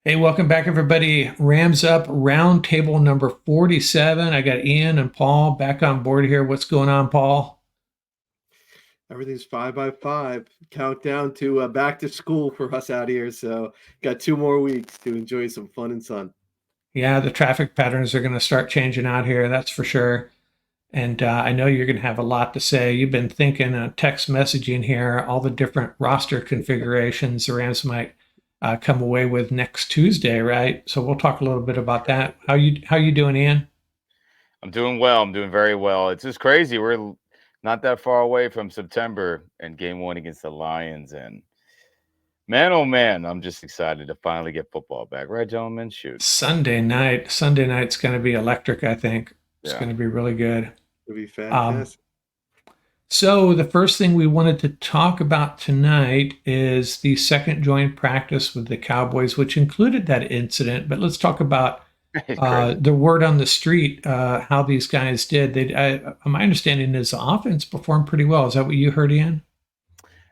Hey, welcome back, everybody. Rams Up Roundtable number 47. I got Ian and Paul back on board here. What's going on, Paul? Everything's 5 by 5. Countdown to back to school for us out here. So got 2 more weeks to enjoy some fun and sun. Yeah, the traffic patterns are going to start changing out here, that's for sure. And I know you're going to have a lot to say. You've been thinking text messaging here, all the different roster configurations the Rams might come away with next Tuesday, right? So we'll talk a little bit about that. How you doing, Ian? I'm doing well. I'm doing very well. It's just crazy. Not that far away from September and game one against the Lions. And man, oh man, I'm just excited to finally get football back. Right, gentlemen? Shoot. Sunday night. Sunday night's going to be electric, I think. It's Yeah. going to be really good. It'll be Um, fantastic. so the first thing we wanted to talk about tonight is the second joint practice with the Cowboys, which included that incident. But let's talk about It's crazy. the word on the street, how these guys did. My understanding is the offense performed pretty well. Is that what you heard, Ian?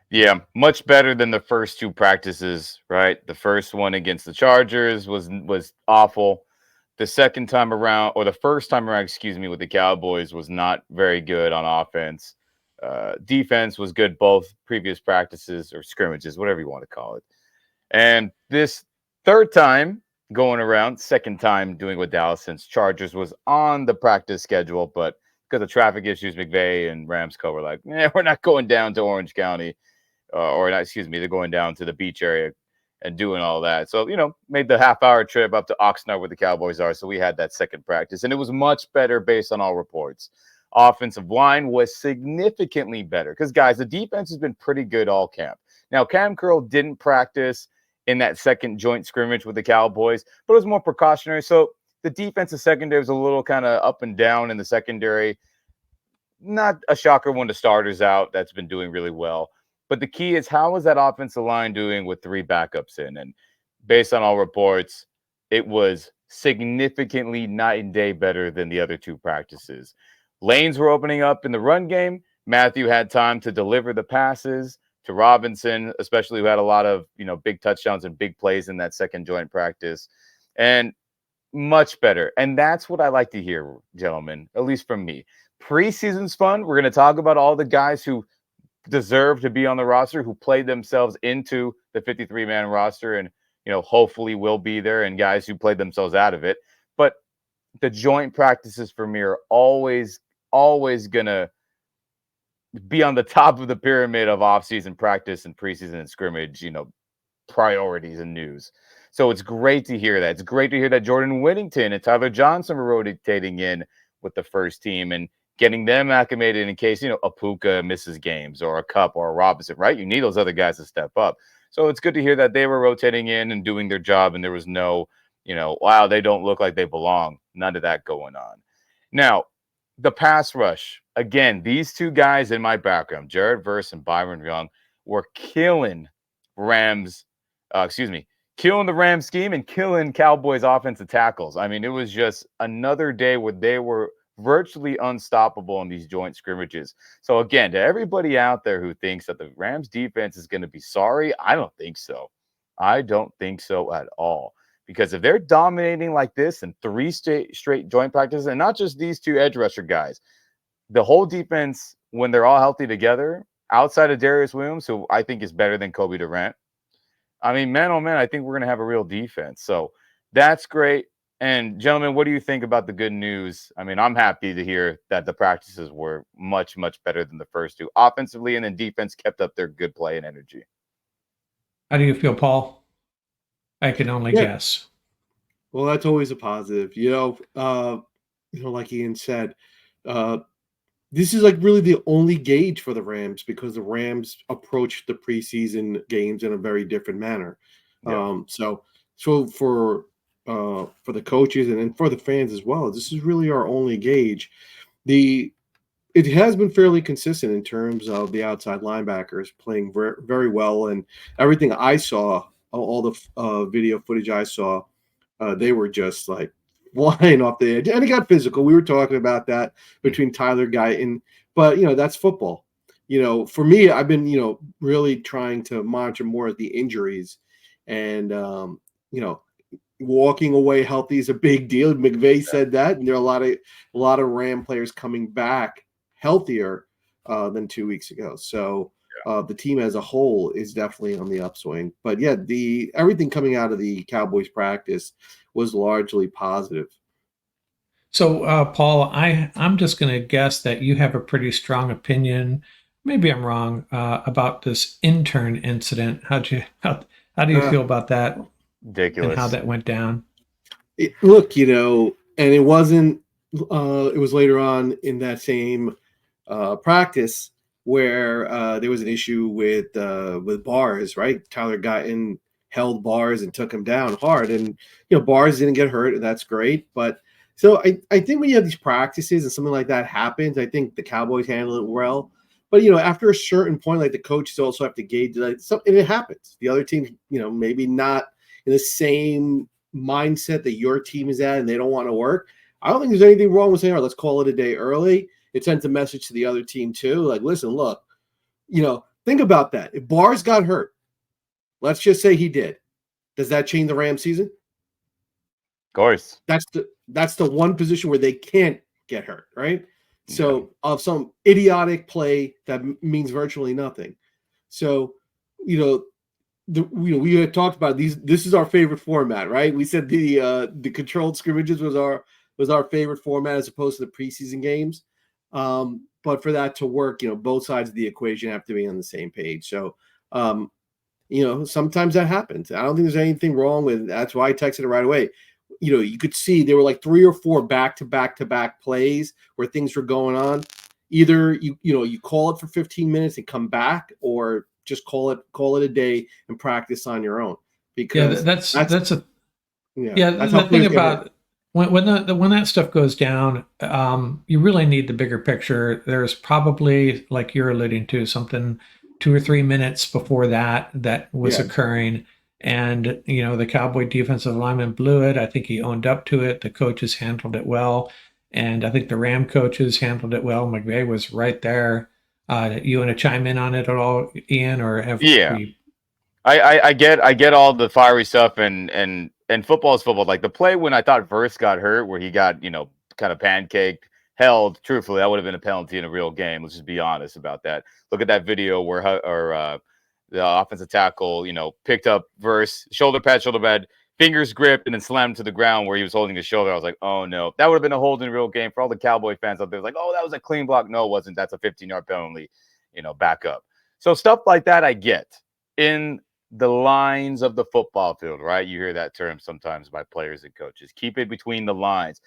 Yeah, much better than the first two practices, right? The first one against the Chargers was awful. The second time around, or the first time around, excuse me, with the Cowboys was not very good on offense. Defense was good both previous practices or scrimmages, whatever you want to call it. And this third time going around, second time doing with Dallas since Chargers was on the practice schedule, but because of traffic issues, McVay and Ramsco were like, we're not going down to Orange County, or not, excuse me, they're going down to the beach area and doing all that. So, made the half-hour trip up to Oxnard where the Cowboys are. So we had that second practice, and it was much better based on all reports. Offensive line was significantly better because, guys, the defense has been pretty good all camp. Now, Cam Curl didn't practice in that second joint scrimmage with the Cowboys, but it was more precautionary. So the defensive secondary was a little kind of up and down in the secondary. Not a shocker when the starter's out. That's been doing really well. But the key is, how is that offensive line doing with three backups in? And based on all reports, it was significantly night and day better than the other two practices. Lanes were opening up in the run game. Matthew had time to deliver the passes to Robinson, especially who had a lot of, big touchdowns and big plays in that second joint practice. And much better. And that's what I like to hear, gentlemen, at least from me. Preseason's fun. We're going to talk about all the guys who deserve to be on the roster, who played themselves into the 53-man roster and, hopefully will be there, and guys who played themselves out of it. But the joint practices for me are always going to be on the top of the pyramid of offseason practice and preseason and scrimmage, priorities and news. So it's great to hear that. It's great to hear that Jordan Whittington and Tyler Johnson were rotating in with the first team and getting them acclimated in case, Apuka misses games or a Cup or a Robinson, right? You need those other guys to step up. So it's good to hear that they were rotating in and doing their job, and there was no, wow, they don't look like they belong. None of that going on. Now, the pass rush. Again, these two guys in my background, Jared Verse and Byron Young, were killing Rams, killing the Rams scheme and killing Cowboys offensive tackles. I mean, it was just another day where they were virtually unstoppable in these joint scrimmages. So again, to everybody out there who thinks that the Rams defense is going to be sorry, I don't think so. I don't think so at all. Because if they're dominating like this in three straight joint practices, and not just these two edge rusher guys, the whole defense, when they're all healthy together, outside of Darius Williams, who I think is better than Kobe Durant, I mean, man, oh man, I think we're going to have a real defense. So that's great. And gentlemen, what do you think about the good news? I mean, I'm happy to hear that the practices were much, much better than the first two offensively, and then defense kept up their good play and energy. How do you feel, Paul? I can only Yeah. guess. Well, that's always a positive. Like Ian said, uh, this is like really the only gauge for the Rams because the Rams approach the preseason games in a very different manner. Yeah. So for the coaches and for the fans as well, this is really our only gauge. The It has been fairly consistent in terms of the outside linebackers playing very, very well, and everything I saw, all the video footage I saw, they were just like flying off the edge, and it got physical. We were talking about that between Tyler Guyton, but that's football. For me, I've been really trying to monitor more of the injuries, and walking away healthy is a big deal. McVay said that, and there are a lot of Ram players coming back healthier than 2 weeks ago. So the team as a whole is definitely on the upswing. But yeah, everything coming out of the Cowboys practice was largely positive. So, Paul, I'm just going to guess that you have a pretty strong opinion. Maybe I'm wrong about this intern incident. How do you Uh, feel about that and how Ridiculous. that went down? Look, and it wasn't. It was later on in that same practice where there was an issue with Bars, right? Tyler Guyton held Bars and took him down hard, and Bars didn't get hurt, and that's great. But so I think when you have these practices and something like that happens, I think the Cowboys handle it well. But after a certain point, like the coaches also have to gauge and it happens. The other team, maybe not in the same mindset that your team is at, and they don't want to work. I don't think there's anything wrong with saying, all right, let's call it a day early. It sends a message to the other team too. Like, listen, look, think about that. If Bars got hurt, let's just say he did. Does that change the Rams season? Of course. That's the one position where they can't get hurt, right? So of some idiotic play that means virtually nothing. So, we had talked about these. This is our favorite format, right? We said the controlled scrimmages was our favorite format as opposed to the preseason games. But for that to work, both sides of the equation have to be on the same page. So, sometimes that happens. I don't think there's anything wrong with. That's why I texted it right away. You could see there were like 3 or 4 back-to-back plays where things were going on. Either you call it for 15 minutes and come back, or just call it a day and practice on your own. Because That's a that's how the thing players get hurt. about when that stuff goes down, you really need the bigger picture. There's probably, like you're alluding to, something 2 or 3 minutes before that was Yeah. occurring, and the Cowboy defensive lineman blew it. I think he owned up to it. The coaches handled it well, and I think the Ram coaches handled it well. McVay was right there. You want to chime in on it at all, Ian, or have Yeah. we? I get all the fiery stuff and football is football. Like the play when I thought Verse got hurt, where he got kind of pancaked, held. Truthfully, that would have been a penalty in a real game. Let's just be honest about that. Look at that video where the offensive tackle picked up Verse, shoulder pad, fingers gripped, and then slammed to the ground where he was holding his shoulder. I was like, oh no, that would have been a hold in a real game. For all the Cowboy fans out there, like, oh, that was a clean block. No, it wasn't. That's a 15-yard penalty. Back up. So stuff like that, I get in the lines of the football field, right? You hear that term sometimes by players and coaches. Keep it between the lines.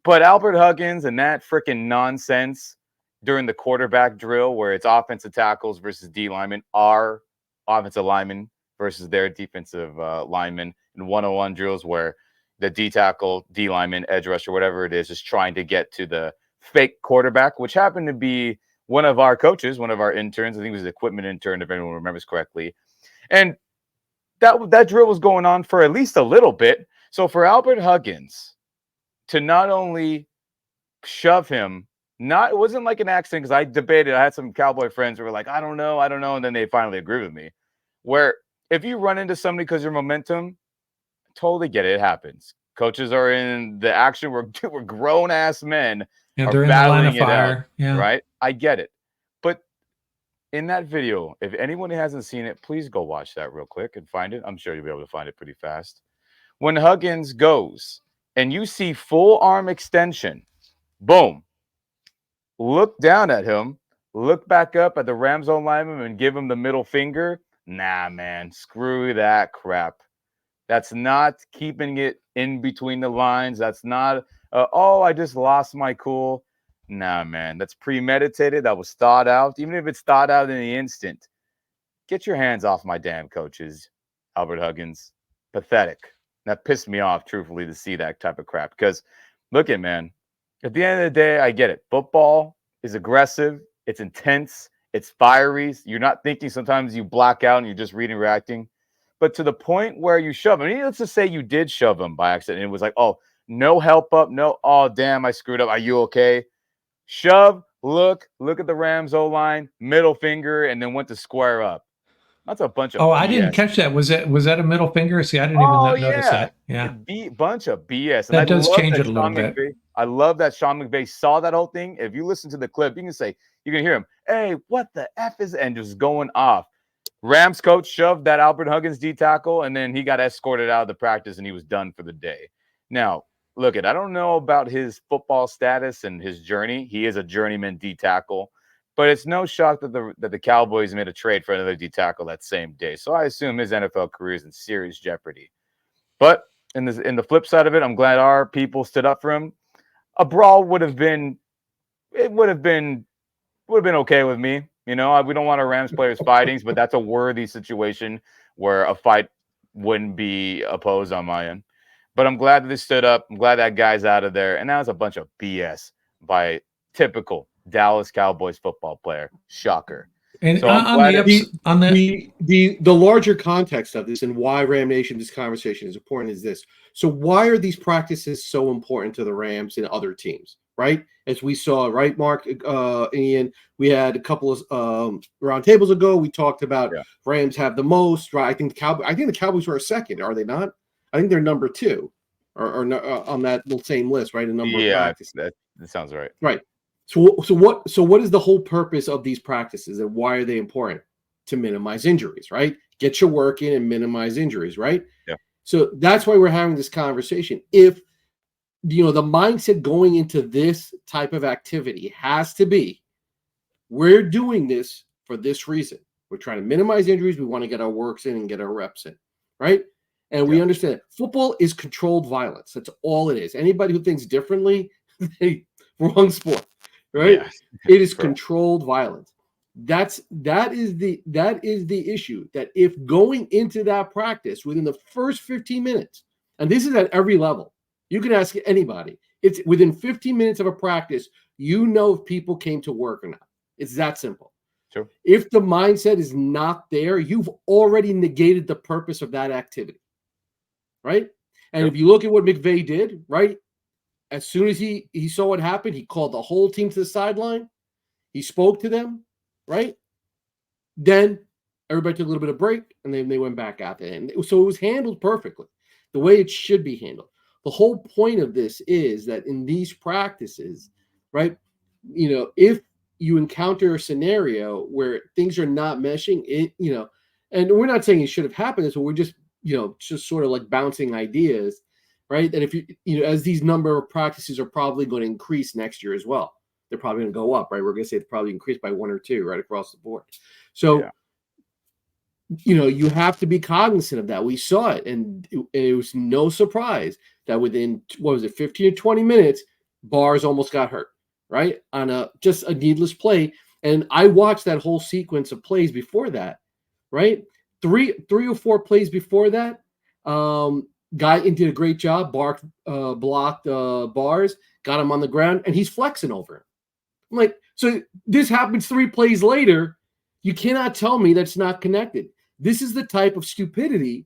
But Albert Huggins and that freaking nonsense during the quarterback drill where it's offensive tackles versus D linemen, our offensive linemen versus their defensive linemen in one-on-one drills where the D tackle, D lineman, edge rusher, whatever it is trying to get to the fake quarterback, which happened to be one of our coaches, one of our interns. I think it was the equipment intern, if anyone remembers correctly. And that drill was going on for at least a little bit. So for Albert Huggins to not only shove him, it wasn't like an accident, because I debated. I had some Cowboy friends who were like, I don't know, and then they finally agreed with me. Where if you run into somebody because your momentum, totally get it. It happens. Coaches are in the action. We're grown ass men are They're in the line battling of it out, fire. Yeah. right? I get it. But in that video, if anyone hasn't seen it, please go watch that real quick and find it. I'm sure you'll be able to find it pretty fast. When Huggins goes and you see full arm extension, boom, look down at him, look back up at the Rams own lineman and give him the middle finger. Nah, man, screw that crap. That's not keeping it in between the lines. That's not, I just lost my cool. Nah, man, that's premeditated. That was thought out. Even if it's thought out in the instant, get your hands off my damn coaches, Albert Huggins. Pathetic. That pissed me off, truthfully, to see that type of crap. Because look at, man, at the end of the day, I get it. Football is aggressive. It's intense. It's fiery. You're not thinking. Sometimes you black out and you're just reading, reacting. But to the point where you shove him, let's just say you did shove him by accident. And it was like, oh, no help up. No, oh, damn, I screwed up. Are you okay? Shove, look at the Rams O-line, middle finger, and then went to square up. That's a bunch of Oh, I didn't BS. catch that. Was that a middle finger? See, I didn't even Oh notice yeah, that. Yeah, bunch of BS. And I that does love change that it a little Sean bit. McVay. I love that Sean McVay saw that whole thing. If you listen to the clip, you can hear him. Hey, what the f is? And just going off. Rams coach shoved that Albert Huggins D tackle, and then he got escorted out of the practice, and he was done for the day. Now, look, I don't know about his football status and his journey. He is a journeyman D tackle. But it's no shock that the Cowboys made a trade for another D tackle that same day. So I assume his NFL career is in serious jeopardy. But in the flip side of it, I'm glad our people stood up for him. A brawl would have been okay with me. We don't want our Rams players fighting, but that's a worthy situation where a fight wouldn't be opposed on my end. But I'm glad that they stood up. I'm glad that guy's out of there. And that was a bunch of BS by typical Dallas Cowboys football player. Shocker. And So I'm on glad the it, on the The larger context of this and why Ram Nation, this conversation is important is this. So why are these practices so important to the Rams and other teams, right? As we saw, right, Mark, Ian, we had a couple of round tables ago. We talked about Rams have the most, right? I think the Cowboys were a second, are they not? I think they're number 2 or on that same list, right? A number of practices. that sounds right. Right. So what is the whole purpose of these practices and why are they important? To minimize injuries, right? Get your work in and minimize injuries, right? Yeah. So that's why we're having this conversation. If the mindset going into this type of activity has to be, we're doing this for this reason. We're trying to minimize injuries. We want to get our works in and get our reps in, right? And we understand it. Football is controlled violence. That's all it is. Anybody who thinks differently, wrong sport, right? Yeah. It is controlled violence. That is the issue. That if going into that practice within the first 15 minutes, and this is at every level, you can ask anybody. It's within 15 minutes of a practice, if people came to work or not. It's that simple. Sure. If the mindset is not there, you've already negated the purpose of that activity, right? And if you look at what McVay did, right, as soon as he saw what happened, he called the whole team to the sideline. He spoke to them, right? Then everybody took a little bit of break, and then they went back out there. And so it was handled perfectly, the way it should be handled. The whole point of this is that in these practices, right, if you encounter a scenario where things are not meshing, and we're not saying it should have happened, so we're just, just sort of like bouncing ideas, right? That if as these number of practices are probably going to increase next year as well. They're probably going to go up, right? We're going to say it's probably increased by 1 or 2 right across the board. So, you have to be cognizant of that. We saw it, and it was no surprise that within, 15 or 20 minutes, Bars almost got hurt, right? On just a needless play. And I watched that whole sequence of plays before that, right? Three or 4 plays before that, Guy did a great job. Blocked Bars, got him on the ground, and he's flexing over him. I'm like, so this happens 3 plays later. You cannot tell me that's not connected. This is the type of stupidity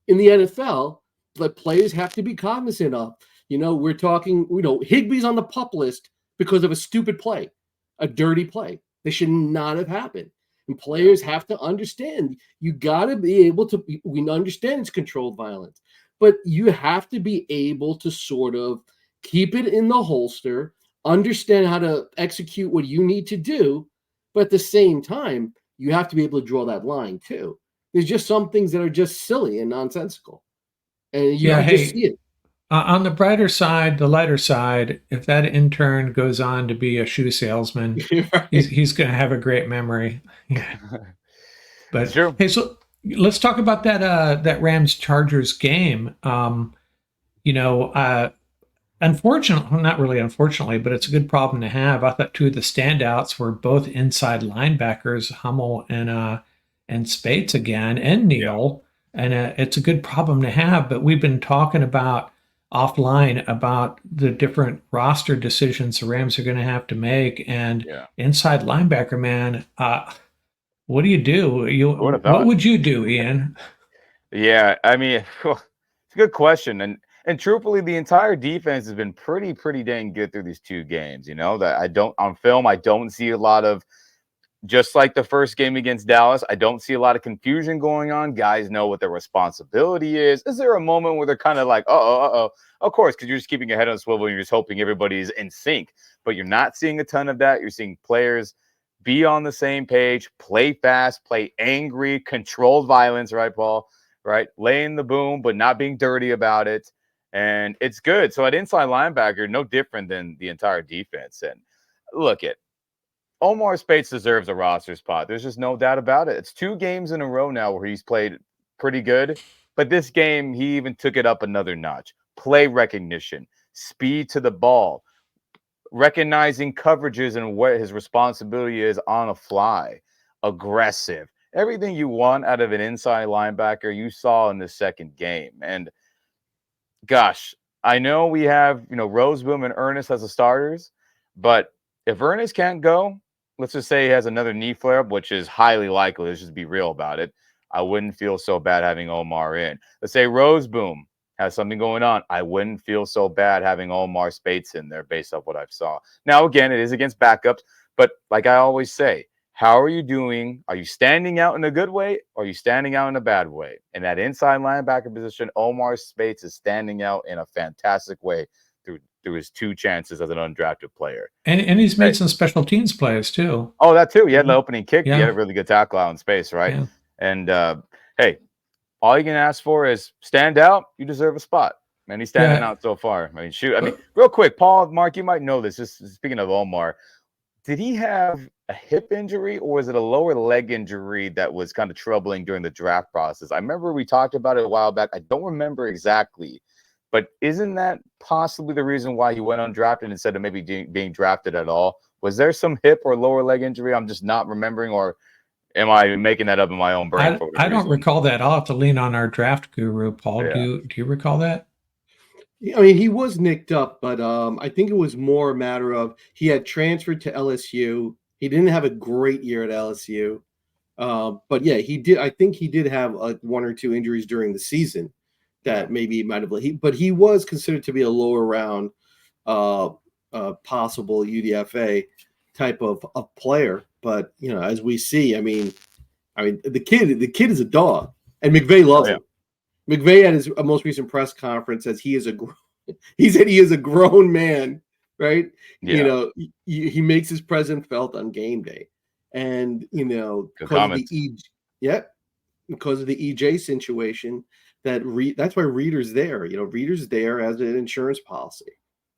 in the NFL that players have to be cognizant of. We're talking, Higbee's on the PUP list because of a stupid play, a dirty play. They should not have happened. And players have to understand. You got to be able to, we understand it's controlled violence, but you have to be able to sort of keep it in the holster, understand how to execute what you need to do, but at the same time, you have to be able to draw that line too. There's just some things that are just silly and nonsensical, and you can just see it. On the brighter side, the lighter side, if that intern goes on to be a shoe salesman, Right. he's going to have a great memory. Yeah. But Sure. hey, so let's talk about that Rams Chargers game. Unfortunately, not really unfortunately, but it's a good problem to have. I thought 2 of the standouts were both inside linebackers, Hummel and Spates again, and Neal. And it's a good problem to have. But we've been talking about offline about the different roster decisions the Rams are going to have to make. And inside linebacker, man, what do you do? What would you do, Ian? Yeah, I mean, it's a good question. And truthfully, the entire defense has been pretty dang good through these 2 games. That on film, I don't see a lot of just like the first game against Dallas, I don't see a lot of confusion going on. Guys know what their responsibility is. Is there a moment where they're kind of like, uh-oh? Of course, because you're just keeping your head on a swivel and you're just hoping everybody's in sync. But you're not seeing a ton of that. You're seeing players be on the same page, play fast, play angry, controlled violence, right, Paul? Right? Laying the boom, but not being dirty about it. And it's good. So at inside linebacker, no different than the entire defense. And look, Omar Speights deserves a roster spot. There's just no doubt about it. It's 2 games in a row now where he's played pretty good. But this game, he even took it up another notch. Play recognition, speed to the ball, recognizing coverages and what his responsibility is on a fly, aggressive. Everything you want out of an inside linebacker, you saw in the second game. And gosh, I know we have, Roseboom and Ernest as the starters, but if Ernest can't go, let's just say he has another knee flare-up, which is highly likely. Let's just be real about it. I wouldn't feel so bad having Omar in. Let's say Roseboom has something going on. I wouldn't feel so bad having Omar Speights in there based off what I've saw. Now, again, it is against backups, but like I always say, how are you doing? Are you standing out in a good way or are you standing out in a bad way? In that inside linebacker position, Omar Speights is standing out in a fantastic way through his 2 chances as an undrafted player. And he's made some special teams plays too. Oh, that too. He had an opening kick. Yeah. He had a really good tackle out in space, right? Yeah. And hey, all you can ask for is stand out. You deserve a spot. Man, he's standing out so far. I mean, shoot. I mean, real quick, Paul, Mark, you might know this. Just speaking of Omar, did he have a hip injury or was it a lower leg injury that was kind of troubling during the draft process? I remember we talked about it a while back. I don't remember exactly, but isn't that possibly the reason why he went undrafted instead of maybe being drafted at all? Was there some hip or lower leg injury I'm just not remembering, or am I making that up in my own brain? I don't recall that. I'll have to lean on our draft guru, Paul. Yeah. Do you recall that? I mean, he was nicked up, but I think it was more a matter of he had transferred to LSU. He didn't have a great year at LSU. But yeah, he did. I think he did have 1 or 2 injuries during the season that maybe he might have. But he was considered to be a lower round possible UDFA type of player. But as we see, I mean, the kid is a dog, and McVay loves him. McVay at his most recent press conference says he said he is a grown man, right? Yeah. He makes his presence felt on game day, and because of the EJ situation, that's why Reader's there. Reader's there as an insurance policy,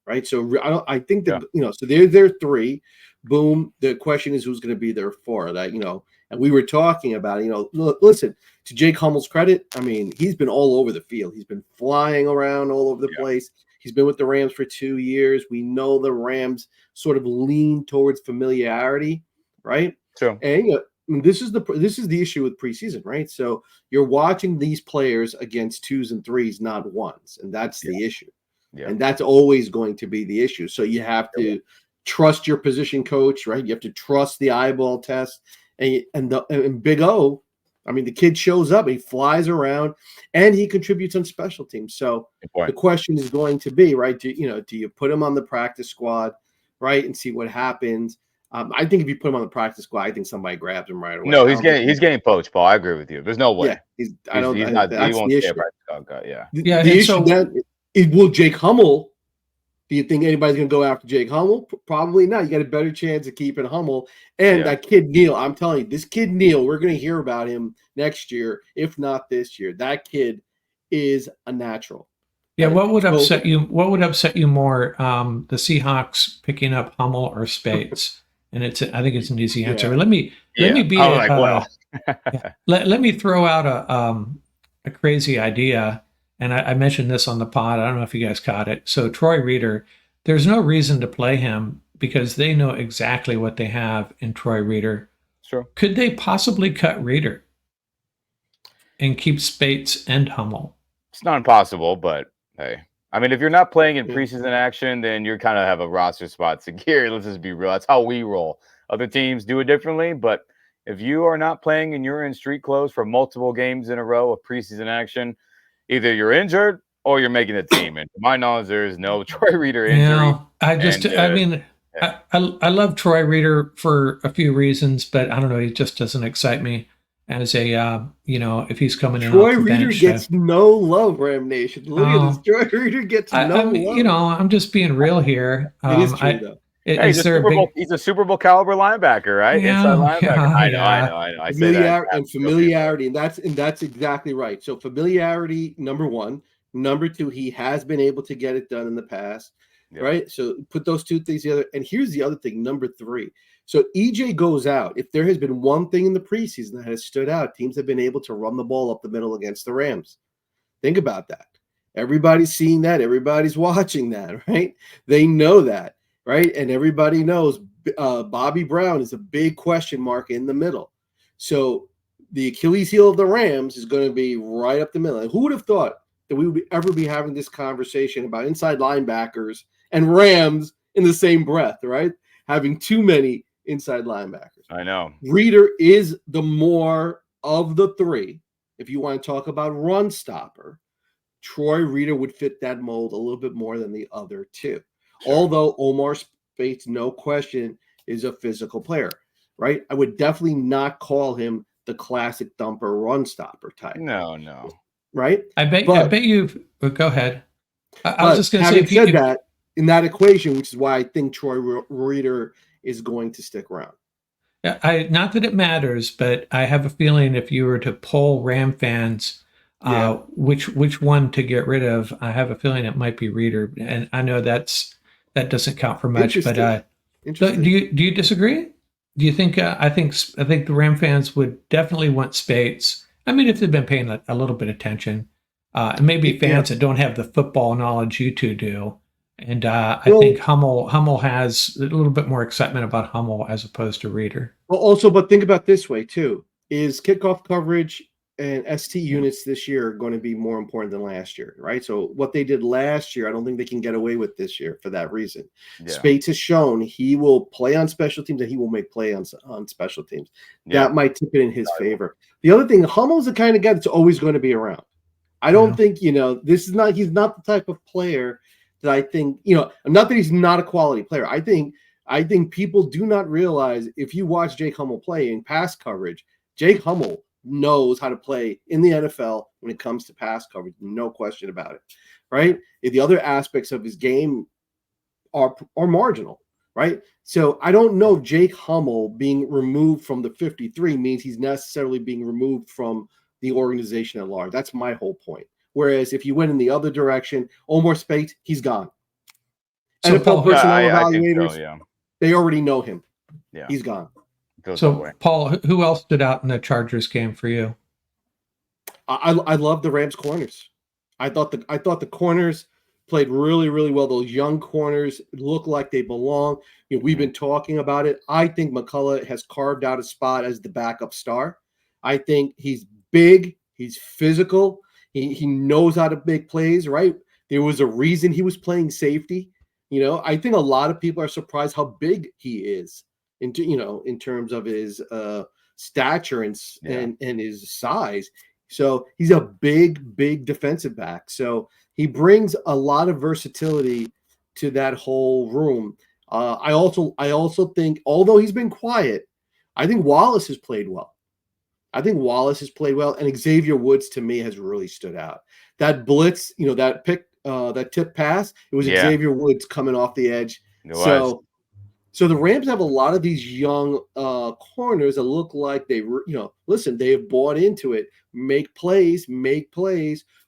right? So I think that so they're 3. Boom. The question is who's going to be there for that. And we were talking about, listen, to Jake Hummel's credit, I mean, he's been all over the field. He's been flying around all over the place. He's been with the Rams for 2 years. We know the Rams sort of lean towards familiarity, right? Sure. And this is the issue with preseason, right? So you're watching these players against 2s and 3s, not 1s, and that's the issue. Yeah. And that's always going to be the issue. So you have to trust your position coach, right? You have to trust the eyeball test. And Big O, I mean, the kid shows up, he flies around, and he contributes on special teams. So the question is going to be, right? Do you put him on the practice squad, right, and see what happens? I think if you put him on the practice squad, I think somebody grabs him right away. No, he's getting poached, Paul. I agree with you. There's no way. Yeah, he won't stay a practice squad guy. Yeah. The issue then is, will Jake Hummel? Do you think anybody's going to go after Jake Hummel? Probably not. You got a better chance of keeping Hummel. And that kid Neal, I'm telling you, this kid Neal, we're going to hear about him next year, if not this year. That kid is a natural. Yeah, what would upset you? What would upset you more, the Seahawks picking up Hummel or Speights? And I think it's an easy answer. Let me throw out a crazy idea. And I mentioned this on the pod. I don't know if you guys caught it. So Troy Reader, there's no reason to play him because they know exactly what they have in Troy Reader. Sure. Could they possibly cut Reader and keep Speights and Hummel? It's not impossible, but hey. I mean, if you're not playing in preseason action, then you kind of have a roster spot secure. Let's just be real. That's how we roll. Other teams do it differently, but if you are not playing and you're in street clothes for multiple games in a row of preseason action, either you're injured or you're making the team. And to my knowledge, there is no Troy Reader injury. I mean, I love Troy Reader for a few reasons, but I don't know. He just doesn't excite me as a if he's coming in off Troy the Reader bench. gets no love, Ram Nation. Look at this. Oh, Troy Reader gets no I'm love. I'm just being real here. It is true though. Yeah, Is there a big He's a Super Bowl caliber linebacker, right? Inside yeah linebacker. I know. I say that Familiarity, and that's exactly right. So familiarity, number one. Number two, he has been able to get it done in the past, Yep. right? So put those two things together. And here's the other thing, number three. So EJ goes out. If there has been one thing in the preseason that has stood out, teams have been able to run the ball up the middle against the Rams. Think about that. Everybody's seeing that. Everybody's watching that, right? They know that, right? And everybody knows Bobby Brown is a big question mark in the middle. So the Achilles heel of the Rams is going to be right up the middle. And who would have thought that we would ever be having this conversation about inside linebackers and Rams in the same breath, right? Having too many inside linebackers. I know. Reader is the more of the three. If you want to talk about run stopper, Troy Reader would fit that mold a little bit more than the other two. Sure. Although Omar Speights, no question, is a physical player, right? I would definitely not call him the classic thumper run stopper type. No. Right? I bet you go ahead. I was just going to say, having said that, in that equation, which is why I think Troy Reader is going to stick around. Yeah, not that it matters, but I have a feeling if you were to poll Ram fans, which one to get rid of, I have a feeling it might be Reader, and I know that doesn't count for much. But do you disagree? Do you think I think the Ram fans would definitely want Speights? I mean, if they've been paying a little bit of attention, and maybe fans that don't have the football knowledge you two do. And I think Hummel has a little bit more excitement about Hummel as opposed to Reader. Well, also, but think about this way too: is kickoff coverage and ST units this year are going to be more important than last year, right? So what they did last year, I don't think they can get away with this year for that reason. Yeah. Speights has shown he will play on special teams and he will make play on special teams. Yeah. That might tip it in his favor. The other thing, Hummel's the kind of guy that's always going to be around. I don't think, he's not the type of player that I think, not that he's not a quality player. I think people do not realize, if you watch Jake Hummel play in pass coverage, Jake Hummel knows how to play in the NFL when it comes to pass coverage. No question about it, right? The other aspects of his game are marginal, right? So I don't know if Jake Hummel being removed from the 53 means he's necessarily being removed from the organization at large. That's my whole point. Whereas if you went in the other direction, Omar Speights, he's gone. So NFL personnel evaluators, they already know him. Yeah, he's gone. So Paul, who else stood out in the Chargers game for you? I love the Rams corners. I thought the corners played really, really well. Those young corners look like they belong. We've been talking about it. I think McCullough has carved out a spot as the backup star. I think he's big. He's physical. He knows how to make plays, right? There was a reason he was playing safety. I think a lot of people are surprised how big he is in terms of his stature and his size. So he's a big defensive back. So he brings a lot of versatility to that whole room. I also think, although he's been quiet, I think Wallace has played well. And Xavier Woods, to me, has really stood out. That blitz, that pick, that tip pass, it was Xavier Woods coming off the edge. So the Rams have a lot of these young corners that look like they have bought into it. Make plays.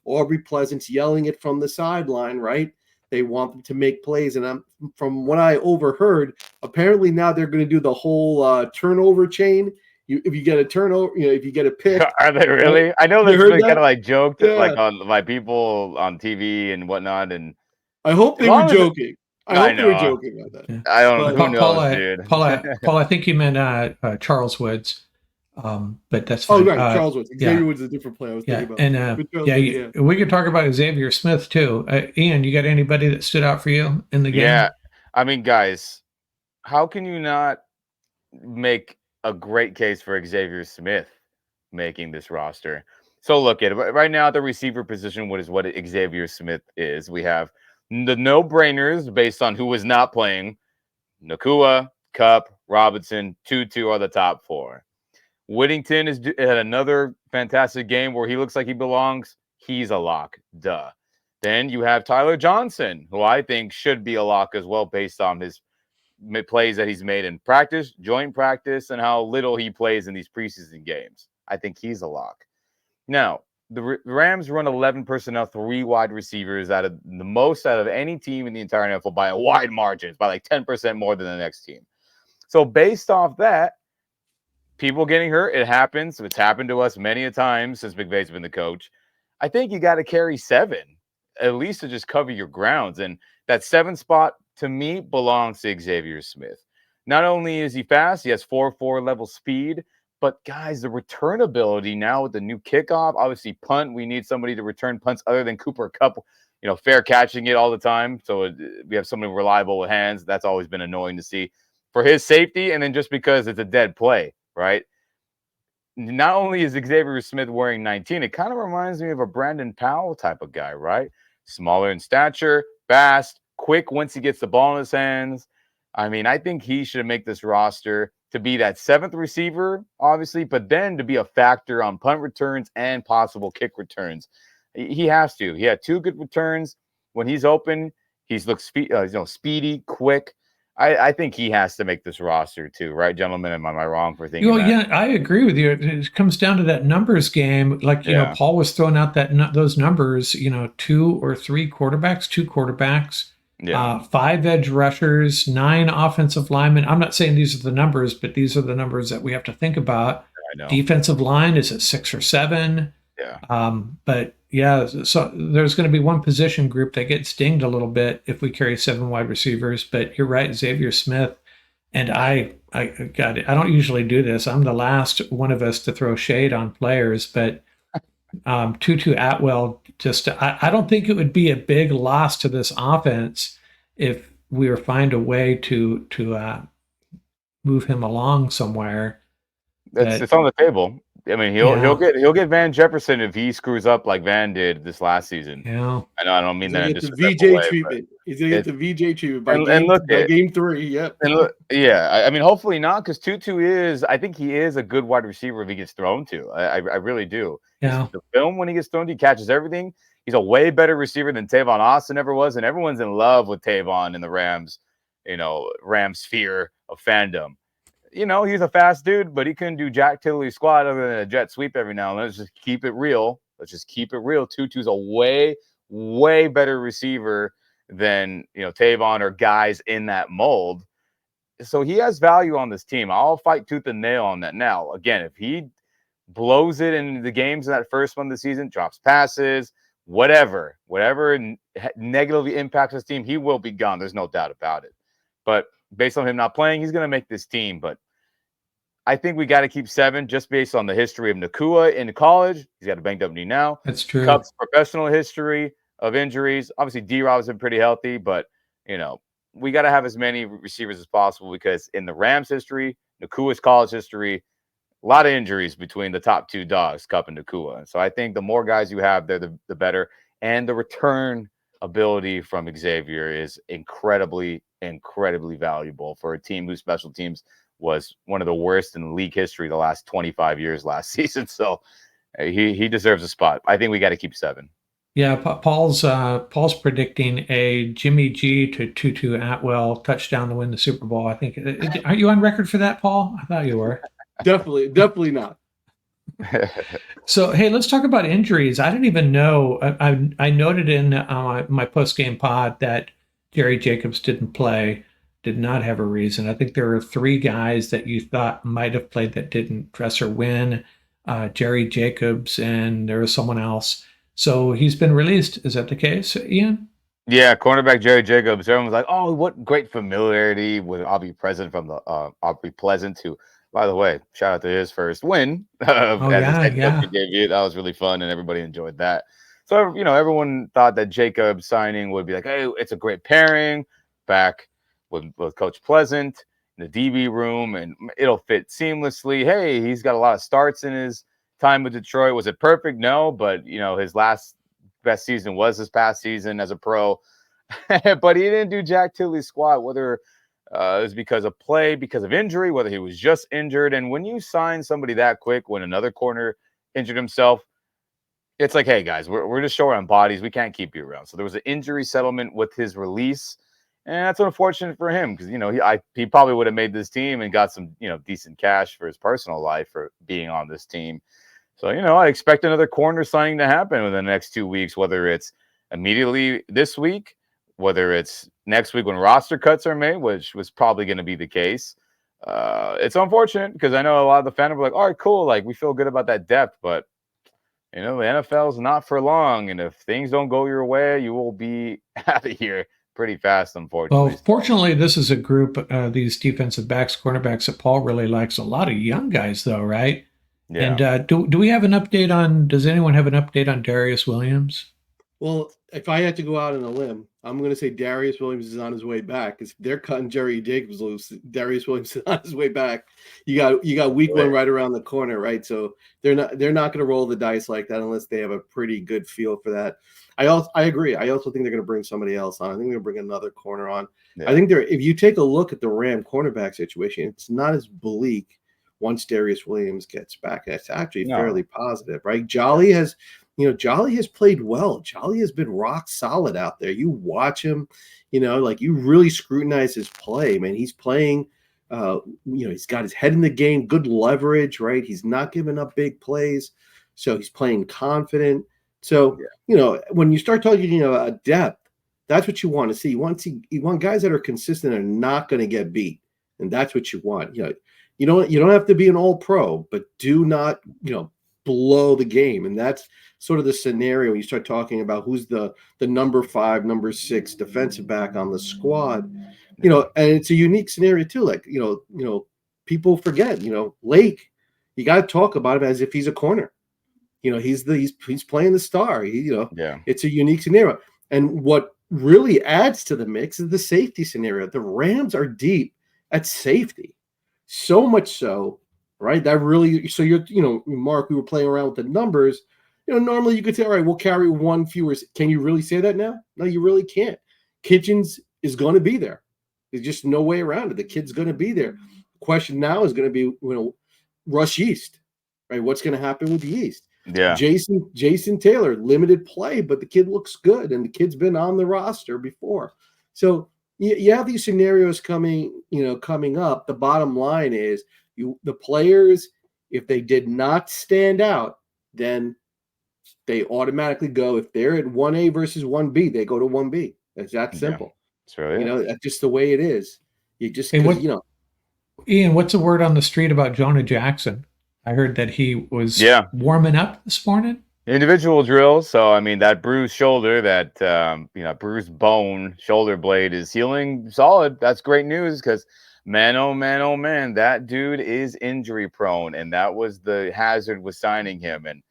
Aubrey Pleasant's yelling it from the sideline, right? They want them to make plays. And from what I overheard, apparently now they're going to do the whole turnover chain. If you get a turnover, if you get a pick. Are they really? Right? I know that's been kind of like joked like by people on TV and whatnot. And I hope they were joking. I hope they were joking about that. Yeah. I don't know. Who knows, dude? Paul, I think you meant Charles Woods. But that's fine. Oh, right. Charles Woods. Xavier Woods is a different player I was thinking about. And we could talk about Xavier Smith too. Ian, you got anybody that stood out for you in the game? Yeah. I mean, guys, how can you not make a great case for Xavier Smith making this roster? So look at it. Right now, the receiver position, what Xavier Smith is. We have the no-brainers based on who was not playing. Nakua, Cup, Robinson, Tutu are the top 4. Whittington had another fantastic game where he looks like he belongs. He's a lock. Duh. Then you have Tyler Johnson, who I think should be a lock as well based on his plays that he's made in practice, joint practice, and how little he plays in these preseason games. I think he's a lock. Now, the Rams run 11 personnel, 3 wide receivers out of the most out of any team in the entire NFL by a wide margin, by like 10% more than the next team. So based off that, people getting hurt, it happens. It's happened to us many a time since McVay's been the coach. I think you got to carry 7, at least to just cover your grounds. And that 7 spot, to me, belongs to Xavier Smith. Not only is he fast, he has 4.4 level speed, but guys, the return ability now with the new kickoff, obviously punt, we need somebody to return punts other than Cooper Kupp, fair catching it all the time. So we have somebody reliable with hands. That's always been annoying to see for his safety. And then just because it's a dead play, right? Not only is Xavier Smith wearing 19, it kind of reminds me of a Brandon Powell type of guy, right? Smaller in stature, fast, quick once he gets the ball in his hands. I mean, I think he should make this roster to be that 7th receiver, obviously, but then to be a factor on punt returns and possible kick returns. He has to. He had 2 good returns. When he's open, he looks speedy, quick. I think he has to make this roster too, right, gentlemen? Am I wrong for thinking that? Yeah, I agree with you. It comes down to that numbers game. Like, Paul was throwing out those numbers, 2 or 3 quarterbacks, 2 quarterbacks, 5 edge rushers, 9 offensive linemen. I'm not saying these are the numbers, but these are the numbers that we have to think about. I know. Defensive line is at 6 or 7. Yeah. But yeah, so there's going to be one position group that gets dinged a little bit if we carry 7 wide receivers. But you're right, Xavier Smith. And I don't usually do this. I'm the last one of us to throw shade on players, but Tutu Atwell, I don't think it would be a big loss to this offense if we were find a way to move him along somewhere. It's on the table. I mean, he'll get Van Jefferson if he screws up like Van did this last season. Yeah, I know I don't mean that in the VJ treatment. He's gonna get the VJ treatment by game 3. Yep. I mean, hopefully not, because Tutu I think he is a good wide receiver if he gets thrown to. I really do. Yeah. The film when he gets thrown to, he catches everything. He's a way better receiver than Tavon Austin ever was, and everyone's in love with Tavon in the Rams, Rams sphere of fandom. He's a fast dude, but he couldn't do Jack Tilley squat other than a jet sweep every now and then. Let's just keep it real. Tutu's a way, way better receiver than, Tavon or guys in that mold. So he has value on this team. I'll fight tooth and nail on that. Now, again, if he blows it in the games in that first one of the season, drops passes, whatever negatively impacts his team, he will be gone. There's no doubt about it. But based on him not playing, he's going to make this team. But I think we got to keep 7 just based on the history of Nakua in college. He's got a banged up knee now. That's true. Cup's professional history of injuries. Obviously, D-Rob's been pretty healthy, but, we got to have as many receivers as possible because in the Rams history, Nakua's college history, a lot of injuries between the top 2 dogs, Cup and Nakua. And so I think the more guys you have there, the better. And the return ability from Xavier is incredibly valuable for a team whose special teams was one of the worst in league history the last 25 years last season. So he deserves a spot. I think we got to keep 7. Yeah, Paul's predicting a Jimmy G to Tutu Atwell touchdown to win the Super Bowl. I think. Are you on record for that, Paul? I thought you were. Definitely not. So, hey, let's talk about injuries. I didn't even know. I noted in my post-game pod that Jerry Jacobs didn't play, did not have a reason. I think there were 3 guys that you thought might have played that didn't. Dresser Wynn, Jerry Jacobs, and there was someone else. So he's been released. Is that the case, Ian? Yeah, cornerback Jerry Jacobs. Everyone was like, oh, what great familiarity with Aubrey Pleasant from the Aubrey Pleasant, who, by the way, shout out to his first win. That was really fun, and everybody enjoyed that. So, everyone thought that Jacobs signing would be like, hey, it's a great pairing back with Coach Pleasant in the DB room, and it'll fit seamlessly. Hey, he's got a lot of starts in his time with Detroit. Was it perfect? No, but, his last best season was his past season as a pro. But he didn't do Jack Tilley's squat, whether Is because of play, because of injury, whether he was just injured. And when you sign somebody that quick, when another corner injured himself, it's like, hey guys, we're just short on bodies. We can't keep you around. So there was an injury settlement with his release, and that's unfortunate for him because he probably would have made this team and got some decent cash for his personal life for being on this team. So I expect another corner signing to happen within the next 2 weeks, whether it's immediately this week, whether it's next week when roster cuts are made, which was probably going to be the case. It's unfortunate because I know a lot of the fans were like, all right, cool. Like, we feel good about that depth, but the NFL is not for long. And if things don't go your way, you will be out of here pretty fast, unfortunately. Well, fortunately, this is a group, these defensive backs, cornerbacks that Paul really likes. A lot of young guys, though, right? Yeah. And do we have an update on, does anyone have an update on Darius Williams? Well, if I had to go out on a limb, I'm going to say Darius Williams is on his way back. Because if they're cutting Jerry Jacobs loose, Darius Williams is on his way back. You got week one right around the corner, right? So they're not going to roll the dice like that unless they have a pretty good feel for that. I agree. I also think they're going to bring somebody else on. I think they're going to bring another corner on. Yeah. I think if you take a look at the Ram cornerback situation, it's not as bleak once Darius Williams gets back. It's actually fairly positive, right? Jolly has played well. Jolly has been rock solid out there. You watch him, like you really scrutinize his play, man. He's playing, he's got his head in the game, good leverage, right? He's not giving up big plays. So he's playing confident. So, when you start talking, depth, that's what you want to see. You want guys that are consistent and not going to get beat. And that's what you want. You don't have to be an all-pro, but do not, blow the game. And that's sort of the scenario when you start talking about who's the number 5, number 6 defensive back on the squad. And it's a unique scenario too. Like, people forget, Lake, you got to talk about him as if he's a corner. He's playing the star. It's a unique scenario. And what really adds to the mix is the safety scenario. The Rams are deep at safety. So much so, right? That really, so Mark, we were playing around with the numbers. Normally you could say, all right, we'll carry one fewer. Can you really say that now? No, you really can't. Kitchens is going to be there. There's just no way around it. The kid's going to be there. The question now is going to be, Rush East, right? What's going to happen with the East? Yeah. Jason Taylor, limited play, but the kid looks good, and the kid's been on the roster before. So you have these scenarios coming up. The bottom line is the players, if they did not stand out, then they automatically go. If they're at 1A versus 1B, they go to 1B. It's that simple. That's really that's just the way it is. You just Ian, what's the word on the street about Jonah Jackson? I heard that he was warming up this morning. Individual drills. So, I mean, that bruised shoulder, that, bruised bone, shoulder blade is healing solid. That's great news because, man, oh, man, that dude is injury prone. And that was the hazard with signing him. And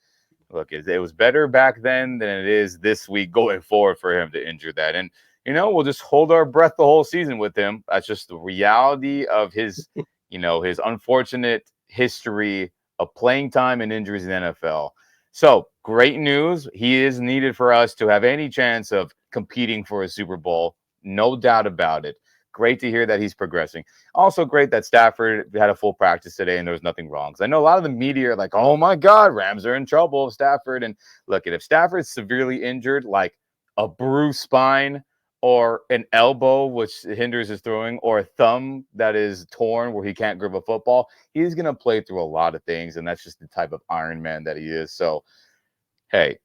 look, it was better back then than it is this week going forward for him to injure that. And, we'll just hold our breath the whole season with him. That's just the reality of his, his unfortunate history of playing time and injuries in the NFL. So great news. He is needed for us to have any chance of competing for a Super Bowl. No doubt about it. Great to hear that he's progressing. Also great that Stafford had a full practice today and there was nothing wrong. Because I know a lot of the media are like, oh my God, Rams are in trouble with Stafford. And look, if Stafford's severely injured, like a bruised spine or an elbow, which hinders his throwing, or a thumb that is torn where he can't grip a football, he's going to play through a lot of things. And that's just the type of Iron Man that he is. So, hey,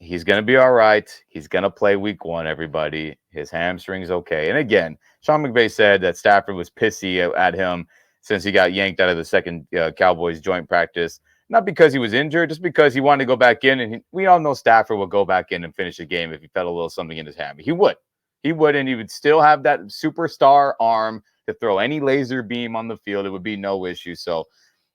he's going to be all right. He's going to play week 1, everybody. His hamstring's okay. And again, Sean McVay said that Stafford was pissy at him since he got yanked out of the second Cowboys joint practice. Not because he was injured, just because he wanted to go back in. And we all know Stafford would go back in and finish the game if he felt a little something in his hammy. He would. And he would still have that superstar arm to throw any laser beam on the field. It would be no issue. So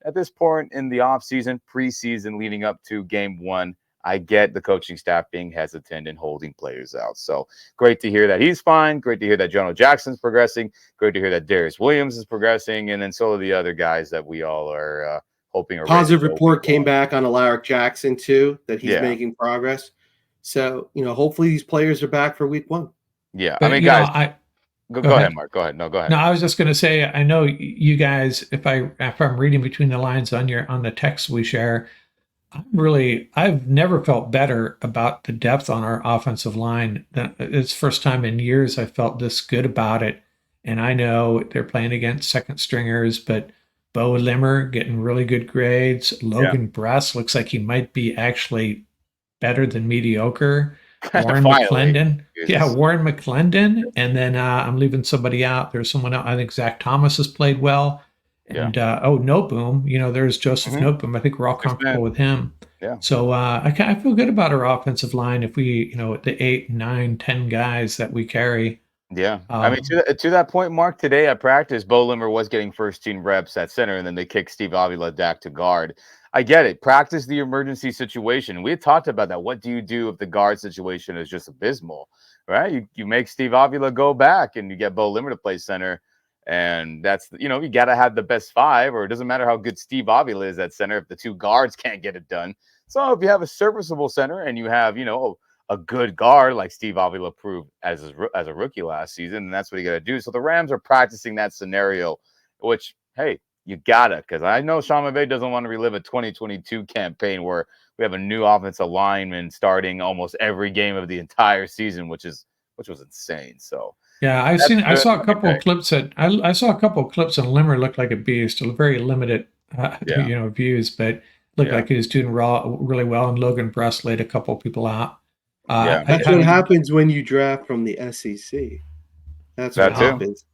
at this point in the offseason, preseason leading up to game 1, I get the coaching staff being hesitant and holding players out. So great to hear that he's fine. Great to hear that Jonah Jackson's progressing. Great to hear that Darius Williams is progressing. And then so are the other guys that we all are hoping are positive report came back on Alaric Jackson too, that he's making progress. So, hopefully these players are back for week 1. Yeah. But, I mean, guys. Go ahead, Mark. Go ahead. No, go No, ahead. I was just going to say, I know you guys, if I'm reading between the lines on the text we share, I've never felt better about the depth on our offensive line. It's the first time in years I felt this good about it. And I know they're playing against second stringers, but Bo Limmer getting really good grades. Logan Bress looks like he might be actually better than mediocre. Warren Finally. McClendon. Yeah, Jesus. Warren McClendon. And then I'm leaving somebody out. There's someone else. I think Zach Thomas has played well. Yeah. And Noteboom, there's Joseph Mhm. Noteboom. I think we're all Six comfortable man. with him. Yeah. So I feel good about our offensive line if we, the 8, 9, 10 guys that we carry. Yeah. I mean, to that point, Mark, today at practice, Bo Limmer was getting first team reps at center, and then they kicked Steve Avila back to guard. I get it. Practice the emergency situation. We had talked about that. What do you do if the guard situation is just abysmal, right? You make Steve Avila go back, and you get Bo Limmer to play center. And that's, you got to have the best 5, or it doesn't matter how good Steve Avila is at center if the 2 guards can't get it done. So if you have a serviceable center and you have, a good guard like Steve Avila proved as a rookie last season, and that's what you got to do. So the Rams are practicing that scenario, which, hey, you gotta, because I know Sean McVay doesn't want to relive a 2022 campaign where we have a new offensive lineman starting almost every game of the entire season, which was insane. So yeah, I saw a couple of clips I saw a couple of clips and Limmer looked like a beast. Very limited, views, but looked like he was doing really well. And Logan Bress laid a couple of people out. That's what happens when you draft from the SEC. That's what happens.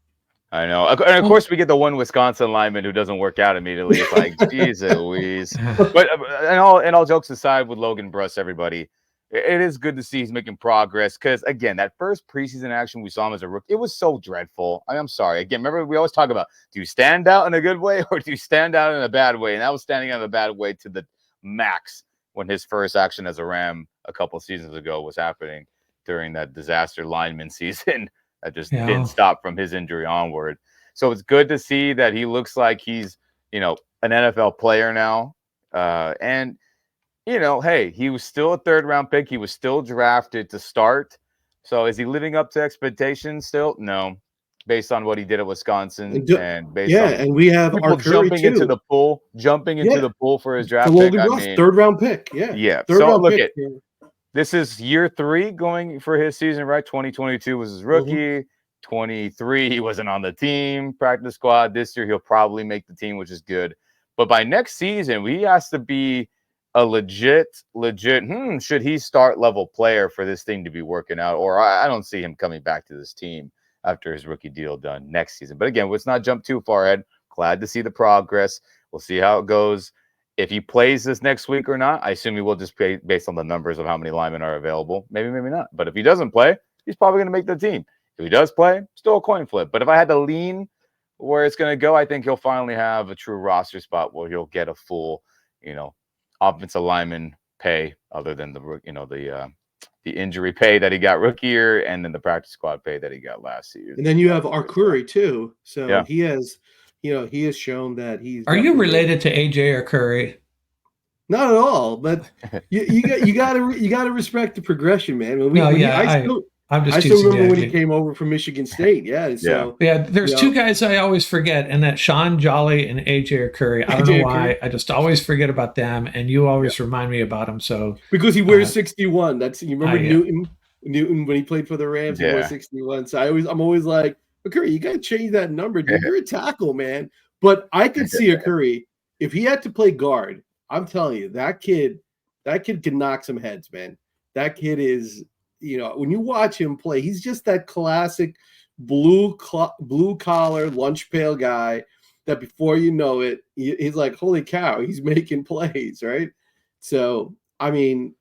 I know. And of course, we get the one Wisconsin lineman who doesn't work out immediately. It's like, geez Louise. But and all jokes aside with Logan Bress, everybody, it is good to see he's making progress. Because, again, that first preseason action we saw him as a rookie, it was so dreadful. I'm sorry. Again, remember, we always talk about, do you stand out in a good way or do you stand out in a bad way? And that was standing out in a bad way to the max when his first action as a Ram a couple seasons ago was happening during that disaster lineman season that just didn't stop from his injury onward. So it's good to see that he looks like he's, an NFL player now. And, hey, he was still a 3rd-round pick. He was still drafted to start. So is he living up to expectations still? No. Based on what he did at Wisconsin and based on and we have people jumping into the pool for his draft pick. Logan Bress, 3rd-round pick. Yeah. So look at this is year 3 going for his season, right? 2022 was his rookie. Mm-hmm. 23, he wasn't on the team, practice squad. This year, he'll probably make the team, which is good. But by next season, he has to be a legit, should he start level player for this thing to be working out? Or I don't see him coming back to this team after his rookie deal done next season. But again, let's not jump too far ahead. Glad to see the progress. We'll see how it goes. If he plays this next week or not, I assume he will just play based on the numbers of how many linemen are available. Maybe, maybe not. But if he doesn't play, he's probably going to make the team. If he does play, still a coin flip. But if I had to lean where it's going to go, I think he'll finally have a true roster spot where he'll get a full, offensive lineman pay other than the injury pay that he got rookie year and then the practice squad pay that he got last season. And then you have Arcuri too. So he has, he has shown that he's. Are you related to AJ or Curry? Not at all, but you got to respect the progression, man. I still remember when he came over from Michigan State. There's 2 guys I always forget, and that's Sean Jolly and AJ Curry. I don't know why. I just always forget about them, and you always remind me about them. So because he wears 61. You remember Newton when he played for the Rams, he wore 61. So I'm always like, Curry, you got to change that number, dude. You're a tackle, man. But I could see a Curry if he had to play guard. I'm telling you, that kid can knock some heads, man. That kid is. When you watch him play, he's just that classic blue collar lunch pail guy that before you know it, he's like, holy cow, he's making plays, right? So, I mean,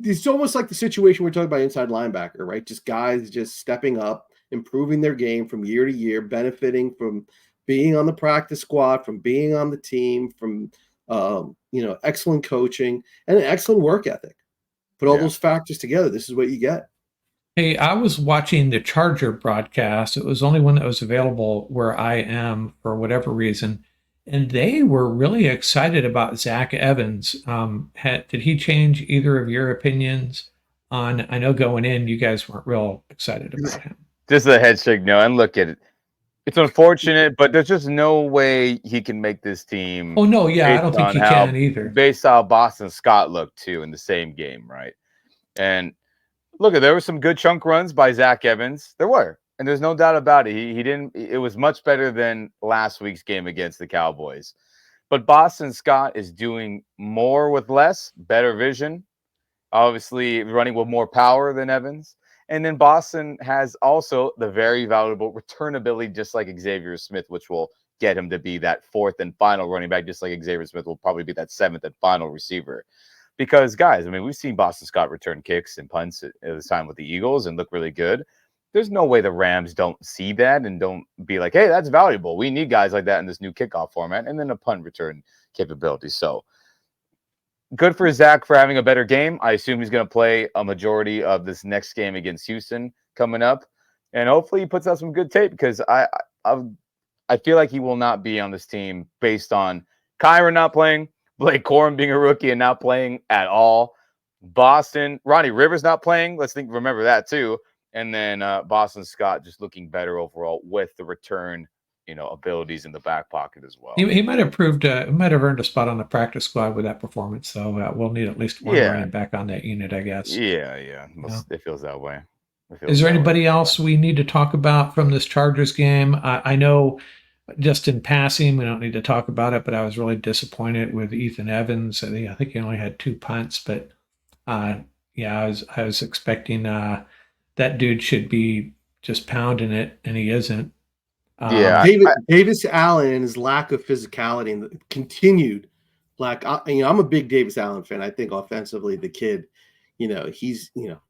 it's almost like the situation we're talking about inside linebacker, right? Just guys just stepping up, improving their game from year to year, benefiting from being on the practice squad, from being on the team, from, excellent coaching and an excellent work ethic. Put all those factors together. This is what you get. Hey, I was watching the Charger broadcast. It was the only one that was available where I am for whatever reason. And they were really excited about Zach Evans. Did he change either of your opinions on, I know going in, you guys weren't real excited about him. Just a head shake no. And look at it. It's unfortunate, but there's just no way he can make this team Oh no, yeah, I based don't think on he can either. how Boston Scott looked too in the same game, right? And look, there were some good chunk runs by Zach Evans. There were, and there's no doubt about it. He didn't. It was much better than last week's game against the Cowboys. But Boston Scott is doing more with less, better vision, obviously running with more power than Evans. And then Boston has also the very valuable return ability, just like Xavier Smith, which will get him to be that fourth and final running back, just like Xavier Smith will probably be that seventh and final receiver. Because, guys, I mean, we've seen Boston Scott return kicks and punts at this time with the Eagles and look really good. There's no way the Rams don't see that and don't be like, hey, that's valuable. We need guys like that in this new kickoff format, and then a punt return capability. So good for Zach for having a better game. I assume he's going to play a majority of this next game against Houston coming up, and hopefully he puts out some good tape because I feel like he will not be on this team based on Kyron not playing, Blake Corum being a rookie and not playing at all, Boston, Ronnie Rivers not playing. Remember that too. And then Boston Scott just looking better overall with the return, abilities in the back pocket as well. He might have might have earned a spot on the practice squad with that performance. So we'll need at least one running back on that unit, I guess. Yeah. It feels that way. Is there anybody else we need to talk about from this Chargers game? I know just in passing, we don't need to talk about it, but I was really disappointed with Ethan Evans. I think he only had 2 punts, but yeah, I was expecting that dude should be just pounding it, and he isn't. Davis Allen and his lack of physicality and the continued lack. I'm a big Davis Allen fan. I think offensively, the kid, he's going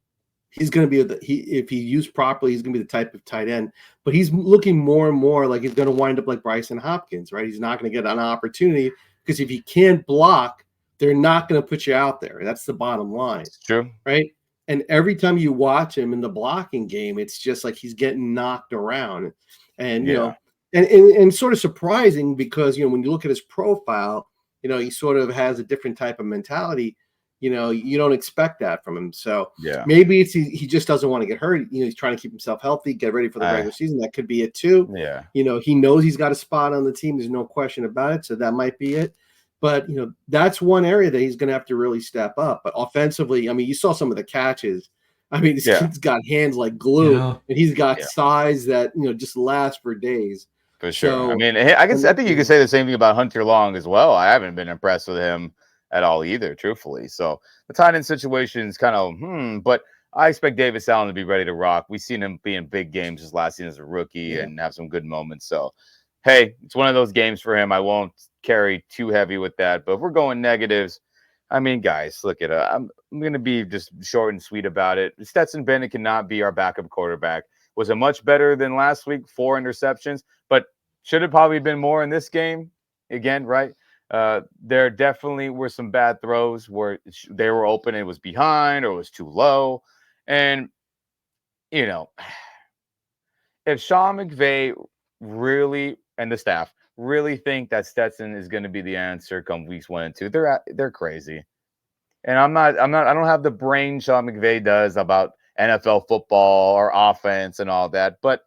to be if he used properly, he's going to be the type of tight end. But he's looking more and more like he's going to wind up like Bryson Hopkins, right? He's not going to get an opportunity because if he can't block, they're not going to put you out there. That's the bottom line. It's true, right? And every time you watch him in the blocking game, it's just like he's getting knocked around. And, and sort of surprising because, when you look at his profile, he sort of has a different type of mentality. You don't expect that from him. So maybe it's he just doesn't want to get hurt. He's trying to keep himself healthy, get ready for the regular season. That could be it too. Yeah. He knows he's got a spot on the team. There's no question about it. So that might be it. But, that's one area that he's going to have to really step up. But offensively, I mean, you saw some of the catches. I mean, this kid's got hands like glue, and he's got size that, just lasts for days. For sure. So, I mean, I think you could say the same thing about Hunter Long as well. I haven't been impressed with him at all either, truthfully. So the tight end situation is kind of, but I expect Davis Allen to be ready to rock. We've seen him be in big games his last season as a rookie and have some good moments. So, hey, it's one of those games for him. I won't carry too heavy with that. But if we're going negatives, I mean, guys, look at it. I'm going to be just short and sweet about it. Stetson Bennett cannot be our backup quarterback. Was it much better than last week? 4 interceptions, but should have probably been more in this game. Again, right? There definitely were some bad throws where they were open, it was behind or it was too low. And, if Sean McVay really and the staff really think that Stetson is going to be the answer come weeks 1 and 2, they're crazy. And I don't have the brain Sean McVay does about NFL football or offense and all that. But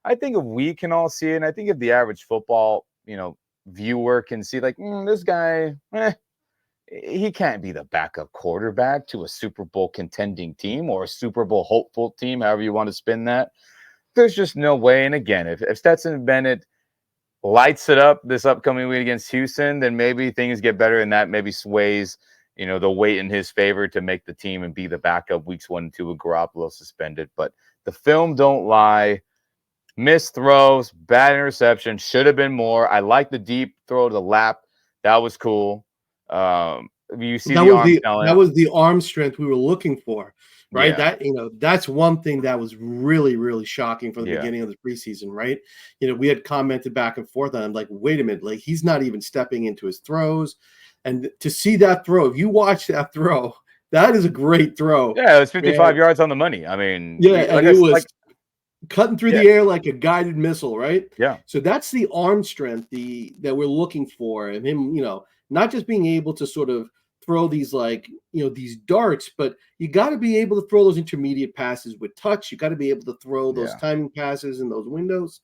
I think if we can all see it, and I think if the average football, viewer can see like, this guy, he can't be the backup quarterback to a Super Bowl contending team or a Super Bowl hopeful team, however you want to spin that. There's just no way. And again, if Stetson Bennett lights it up this upcoming week against Houston, then maybe things get better and that maybe sways, the weight in his favor to make the team and be the backup weeks 1 and 2 with Garoppolo suspended. But the film don't lie. Missed throws, bad interception, should have been more. I like the deep throw to the lap. That was cool. You see that was the arm strength we were looking for, right? Yeah. That that's one thing that was really, really shocking from the beginning of the preseason, right? We had commented back and forth on him, like, wait a minute, like he's not even stepping into his throws. And to see that throw, if you watch that throw, that is a great throw. Yeah, it was 55 yards on the money. I mean, and it was cutting through the air like a guided missile, right? Yeah. So that's the arm strength that we're looking for, and him, not just being able to sort of throw these these darts, but you got to be able to throw those intermediate passes with touch. You got to be able to throw those timing passes in those windows.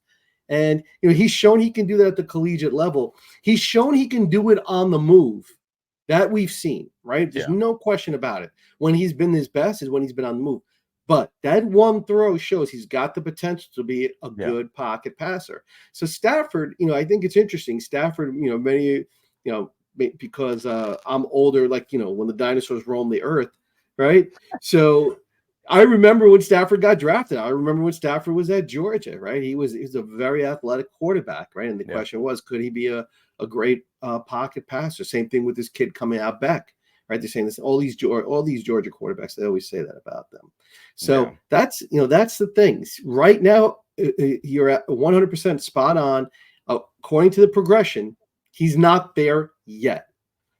And he's shown he can do that at the collegiate level. He's shown he can do it on the move. That we've seen, right? There's no question about it. When he's been his best is when he's been on the move. But that one throw shows he's got the potential to be a good pocket passer. So Stafford, I think it's interesting. Stafford, many, because I'm older, when the dinosaurs roamed the earth, right? So I remember when Stafford got drafted. I remember when Stafford was at Georgia, right? He was a very athletic quarterback, right? And the question was, could he be a great pocket passer? Same thing with this kid coming out Beck, right? They're saying this. All these Georgia quarterbacks, they always say that about them. So that's the things. Right now, you're at 100% spot on. According to the progression, he's not there yet,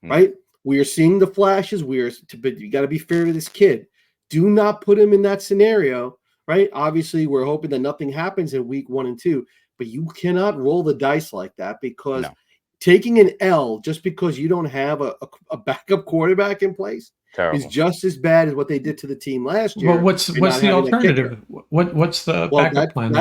right? We are seeing the flashes. But you got to be fair to this kid. Do not put him in that scenario, right? Obviously, we're hoping that nothing happens in week 1 and 2, but you cannot roll the dice like that because taking an L just because you don't have a backup quarterback in place is just as bad as what they did to the team last year. Well, what's the alternative? What's the backup plan?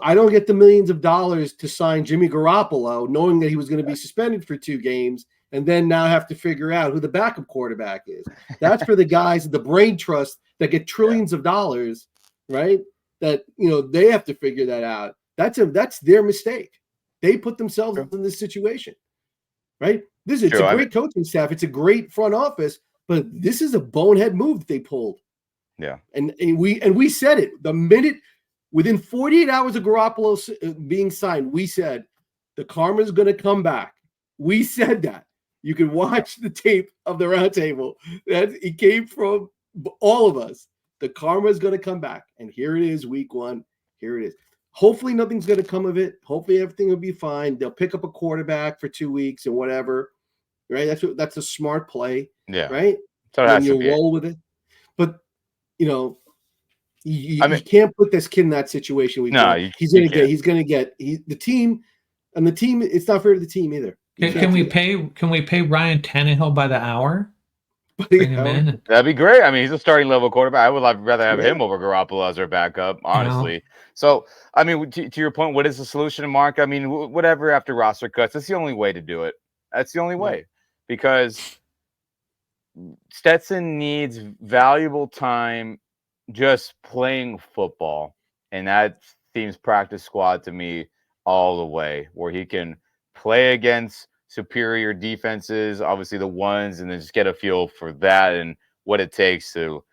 I don't get the millions of dollars to sign Jimmy Garoppolo, knowing that he was going to be suspended for 2 games, and then now have to figure out who the backup quarterback is. That's for the guys at the brain trust that get trillions of dollars, right? That they have to figure that out. That's their mistake. They put themselves in this situation, right? It's a great coaching staff. It's a great front office, but this is a bonehead move that they pulled. Yeah, and we said it the minute within 48 hours of Garoppolo being signed. We said the karma is going to come back. We said that. You can watch the tape of the roundtable. That it came from all of us. The karma is going to come back, and here it is, week 1. Here it is. Hopefully, nothing's going to come of it. Hopefully, everything will be fine. They'll pick up a quarterback for 2 weeks and whatever, right? That's a smart play, right? So and you'll roll with it. But you can't put this kid in that situation. He's going to get the team, and the team. It's not fair to the team either. Can we pay Ryan Tannehill by the hour? Bring him in. That'd be great. I mean, he's a starting level quarterback. I would rather have him over Garoppolo as our backup, honestly. So, I mean, to your point, what is the solution, Mark? I mean, whatever after roster cuts, that's the only way to do it. That's the only way because Stetson needs valuable time just playing football, and that seems practice squad to me all the way, where he can play against superior defenses, obviously the ones, and then just get a feel for that and what it takes to,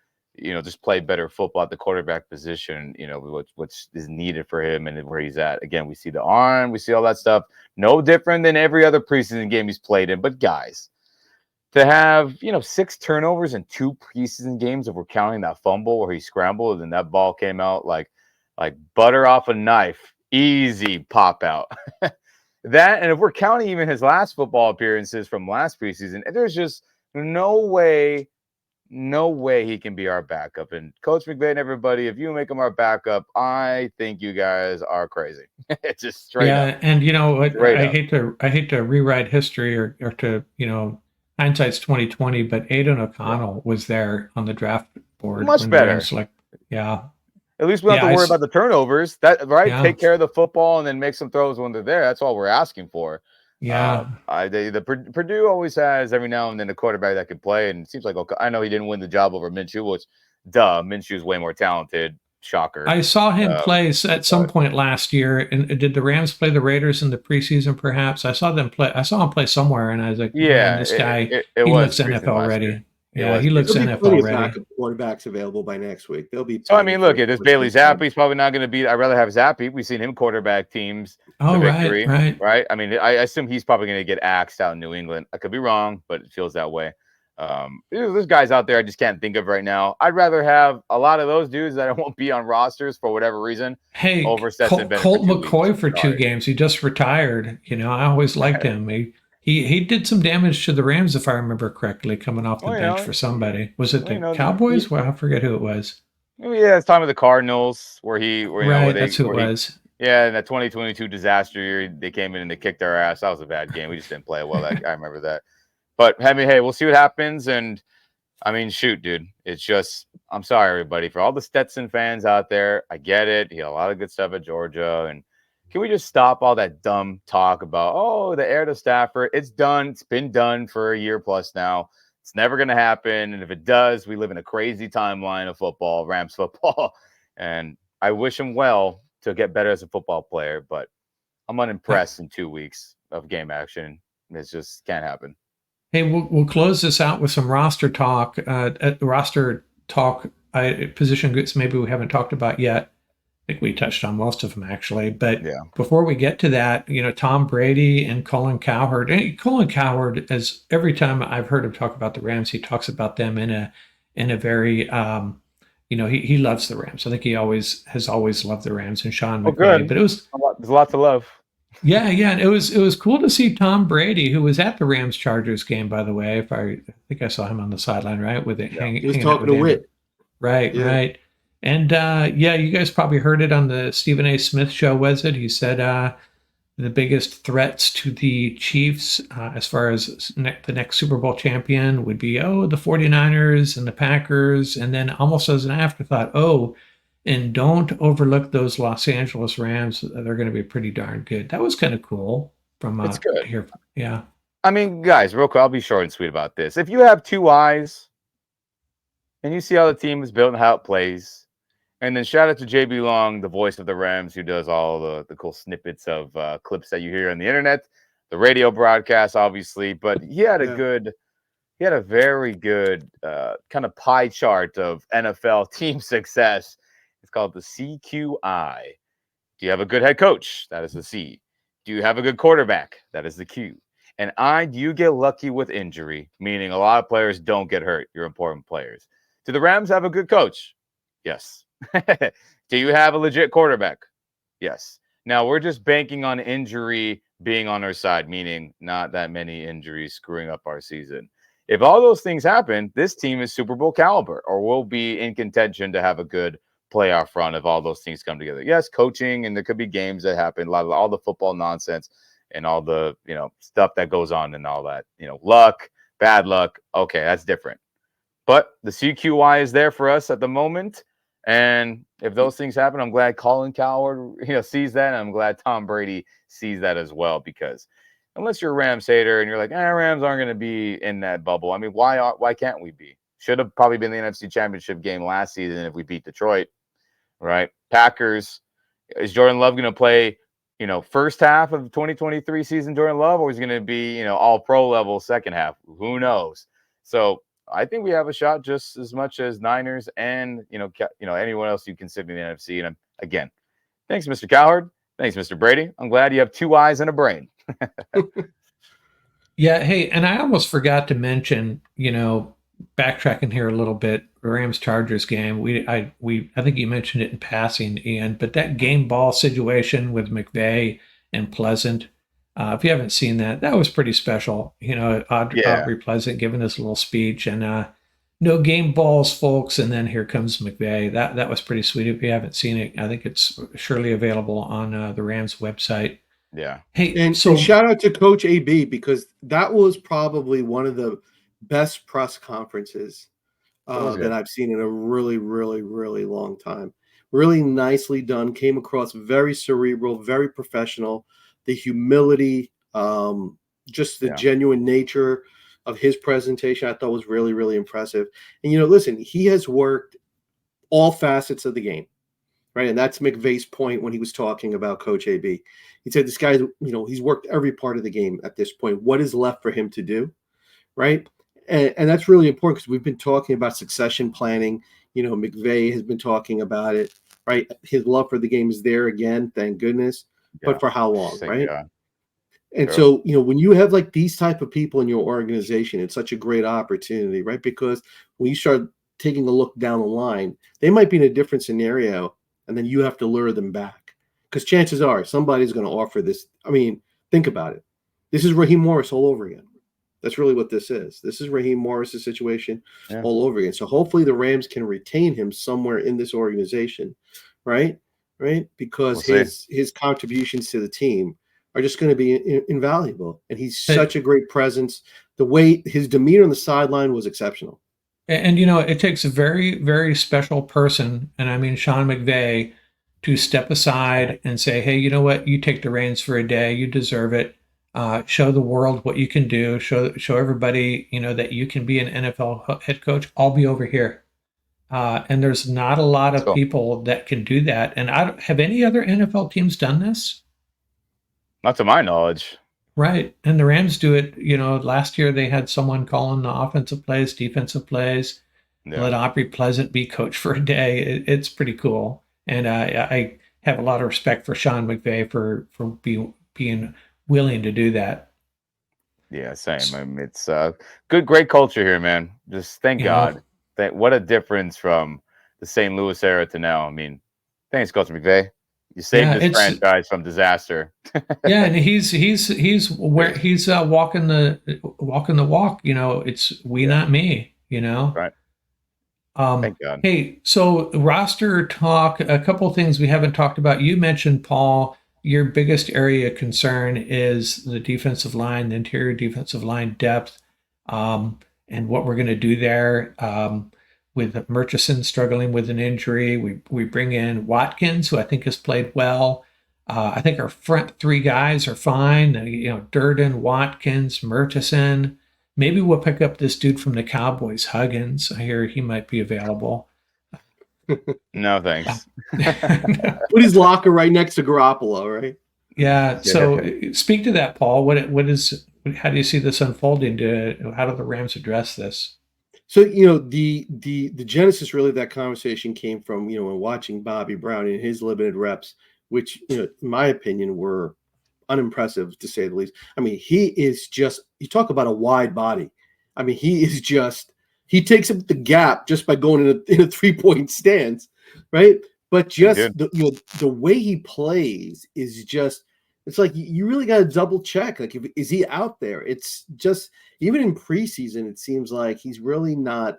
just play better football at the quarterback position, what is needed for him and where he's at. Again, we see the arm, we see all that stuff. No different than every other preseason game he's played in. But guys, to have, 6 turnovers in 2 preseason games, if we're counting that fumble where he scrambled and that ball came out like butter off a knife, easy pop out. That, and if we're counting even his last football appearances from last preseason, there's just no way he can be our backup. And Coach McVay and everybody, if you make him our backup, I think you guys are crazy. It's just straight up. Yeah, and I hate to rewrite history or to hindsight's 2020, but Aidan O'Connell was there on the draft board. Much better. At least we don't have to worry about the turnovers. Take care of the football and then make some throws when they're there. That's all we're asking for. Purdue always has every now and then a quarterback that can play, and it seems like I know he didn't win the job over Minshew, which Minshew's way more talented. Shocker. I saw him play at some point last year. And did the Rams play the Raiders in the preseason? Perhaps I saw him play somewhere, and I was like, this guy, he looks NFL ready. Yeah, he looks NFL ready. Quarterbacks available by next week. They'll be. So I mean, look, there's Bailey Zappi. He's probably not going to be. I'd rather have Zappi. We've seen him quarterback teams to victory, right? I mean, I assume he's probably going to get axed out in New England. I could be wrong, but it feels that way. There's guys out there I just can't think of right now. I'd rather have a lot of those dudes that won't be on rosters for whatever reason. Hey, over Colt McCoy for 2 games. He just retired. I always liked him. He did some damage to the Rams, if I remember correctly, coming off the bench for somebody. Was it the Cowboys? Well, I forget who it was. Yeah, it's time of the Cardinals where that's who it was. Yeah, in that 2022 disaster year, they came in and they kicked our ass. That was a bad game. We just didn't play well. I remember that. But I mean, hey, we'll see what happens. And I mean, shoot, dude, it's just, I'm sorry, everybody, for all the Stetson fans out there. I get it. He had a lot of good stuff at Georgia. And can we just stop all that dumb talk about, oh, the heir to Stafford? It's done. It's been done for a year plus now. It's never going to happen. And if it does, we live in a crazy timeline of football, Rams football. And I wish him well to get better as a football player, but I'm unimpressed in 2 weeks of game action. It just can't happen. Hey, we'll close this out with some roster talk. Position groups maybe we haven't talked about yet. I think we touched on most of them actually. But Yeah. before we get to that, Tom Brady and Colin Cowherd. And Colin Cowherd, as every time I've heard him talk about the Rams, he talks about them in a very he loves the Rams. I think he has always loved the Rams and Sean McVay. Good. But it was there's a lot to love. Yeah, and it was cool to see Tom Brady, who was at the Rams Chargers game, by the way. I think I saw him on the sideline, right? With it hanging. He was talking to Whit. Right, yeah. Right. And you guys probably heard it on the Stephen A. Smith show, was it? He said the biggest threats to the Chiefs as far as the next Super Bowl champion would be, the 49ers and the Packers. And then almost as an afterthought, and don't overlook those Los Angeles Rams. They're going to be pretty darn good. That was kind of cool from it's good. Here. Yeah. I mean, guys, real quick, I'll be short and sweet about this. If you have two eyes and you see how the team is built and how it plays, and then shout out to JB Long, the voice of the Rams, who does all the cool snippets of clips that you hear on the internet, the radio broadcast, obviously. But he had a very good kind of pie chart of NFL team success. It's called the CQI. Do you have a good head coach? That is the C. Do you have a good quarterback? That is the Q. And I, do you get lucky with injury? Meaning a lot of players don't get hurt. You're important players. Do the Rams have a good coach? Yes. Do you have a legit quarterback? Yes. Now we're just banking on injury being on our side, meaning not that many injuries screwing up our season. If all those things happen, this team is Super Bowl caliber, or will be in contention to have a good playoff run if all those things come together. Yes, coaching, and there could be games that happen, a lot of all the football nonsense and all the stuff that goes on and all that, luck, bad luck. Okay, that's different. But the CQI is there for us at the moment. And if those things happen, I'm glad Colin Cowherd, sees that. And I'm glad Tom Brady sees that as well, because unless you're a Rams hater and you're like, Rams aren't going to be in that bubble. I mean, why can't we be? Should have probably been the NFC Championship game last season if we beat Detroit, right? Packers, is Jordan Love going to play, first half of the 2023 season, Jordan Love, or is he going to be, all pro level second half? Who knows? So I think we have a shot just as much as Niners and, anyone else you consider in the NFC. And again, thanks, Mr. Cowherd. Thanks, Mr. Brady. I'm glad you have two eyes and a brain. Yeah. Hey, and I almost forgot to mention, backtracking here a little bit, Rams Chargers game. I think you mentioned it in passing, Ian, but that game ball situation with McVay and Pleasant, if you haven't seen that, that was pretty special. Aubrey Pleasant giving this little speech and no game balls, folks. And then here comes McVay. That was pretty sweet. If you haven't seen it, I think it's surely available on the Rams website. Yeah. Hey, and shout out to Coach AB, because that was probably one of the best press conferences that I've seen in a really, really, really long time. Really nicely done. Came across very cerebral, very professional. The humility, just the genuine nature of his presentation, I thought was really, really impressive. And, listen, he has worked all facets of the game, right? And that's McVay's point when he was talking about Coach AB. He said, this guy, he's worked every part of the game at this point. What is left for him to do, right? And that's really important, because we've been talking about succession planning. McVay has been talking about it, right? His love for the game is there again, thank goodness. Yeah. But for how long, right? Yeah. And so, when you have like these type of people in your organization, it's such a great opportunity, right? Because when you start taking a look down the line, they might be in a different scenario, and then you have to lure them back, because chances are somebody's going to offer this. I mean, think about it. This is Raheem Morris all over again. That's really what this is. This is Raheem Morris' situation all over again. So hopefully the Rams can retain him somewhere in this organization, right? Because his contributions to the team are just going to be invaluable. And he's But- such a great presence. The way his demeanor on the sideline was exceptional. And it takes a very, very special person, and I mean Sean McVay, to step aside and say, "Hey, you know what? You take the reins for a day. You deserve it. Show the world what you can do. Show everybody, that you can be an NFL head coach. I'll be over here." And there's not a lot of people that can do that. And I don't have any other NFL teams done this. Not to my knowledge. Right. And the Rams do it. Last year they had someone calling the offensive plays, defensive plays. Yeah. Let Aubrey Pleasant be coach for a day. It's pretty cool. And I have a lot of respect for Sean McVay for being willing to do that. Yeah, same. I mean, it's great culture here, man. Just thank God. What a difference from the St. Louis era to now. I mean, thanks, Coach McVay. You saved this franchise from disaster. Yeah, and he's walking the walk. It's we, not me. Right. Thank God. Hey, so roster talk. A couple of things we haven't talked about. You mentioned, Paul, your biggest area of concern is the defensive line, the interior defensive line depth, and what we're going to do there. With Murchison struggling with an injury, we bring in Watkins, who I think has played well. I think our front three guys are fine. Durden, Watkins, Murchison. Maybe we'll pick up this dude from the Cowboys, Huggins. I hear he might be available. No, thanks. Put his locker right next to Garoppolo, right? Yeah. So speak to that, Paul. How do you see this unfolding? How do the Rams address this? So, the genesis really of that conversation came from, when watching Bobby Brown in his limited reps, which, in my opinion, were unimpressive to say the least. I mean, he is just, you talk about a wide body. I mean, he takes up the gap just by going in a 3-point stance, right? But just the way he plays is just, it's like you really got to double check. Like, is he out there? It's just, even in preseason, it seems like he's really not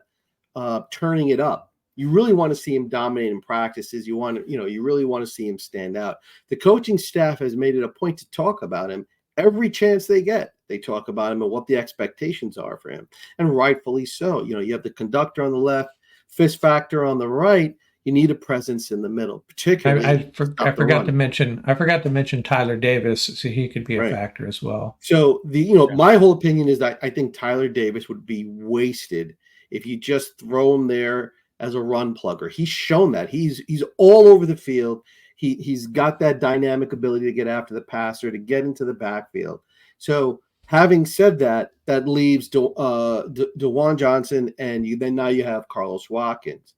turning it up. You really want to see him dominate in practices. You really want to see him stand out. The coaching staff has made it a point to talk about him every chance they get. They talk about him and what the expectations are for him, and rightfully so. You have the conductor on the left, fist factor on the right. You need a presence in the middle, particularly. I forgot to mention Tyler Davis, so he could be a factor as well. So my whole opinion is that I think Tyler Davis would be wasted if you just throw him there as a run plugger. He's shown that he's all over the field. He's got that dynamic ability to get after the passer, to get into the backfield. So having said that, that leaves DeJuan Johnson, and now you have Carlos Watkins.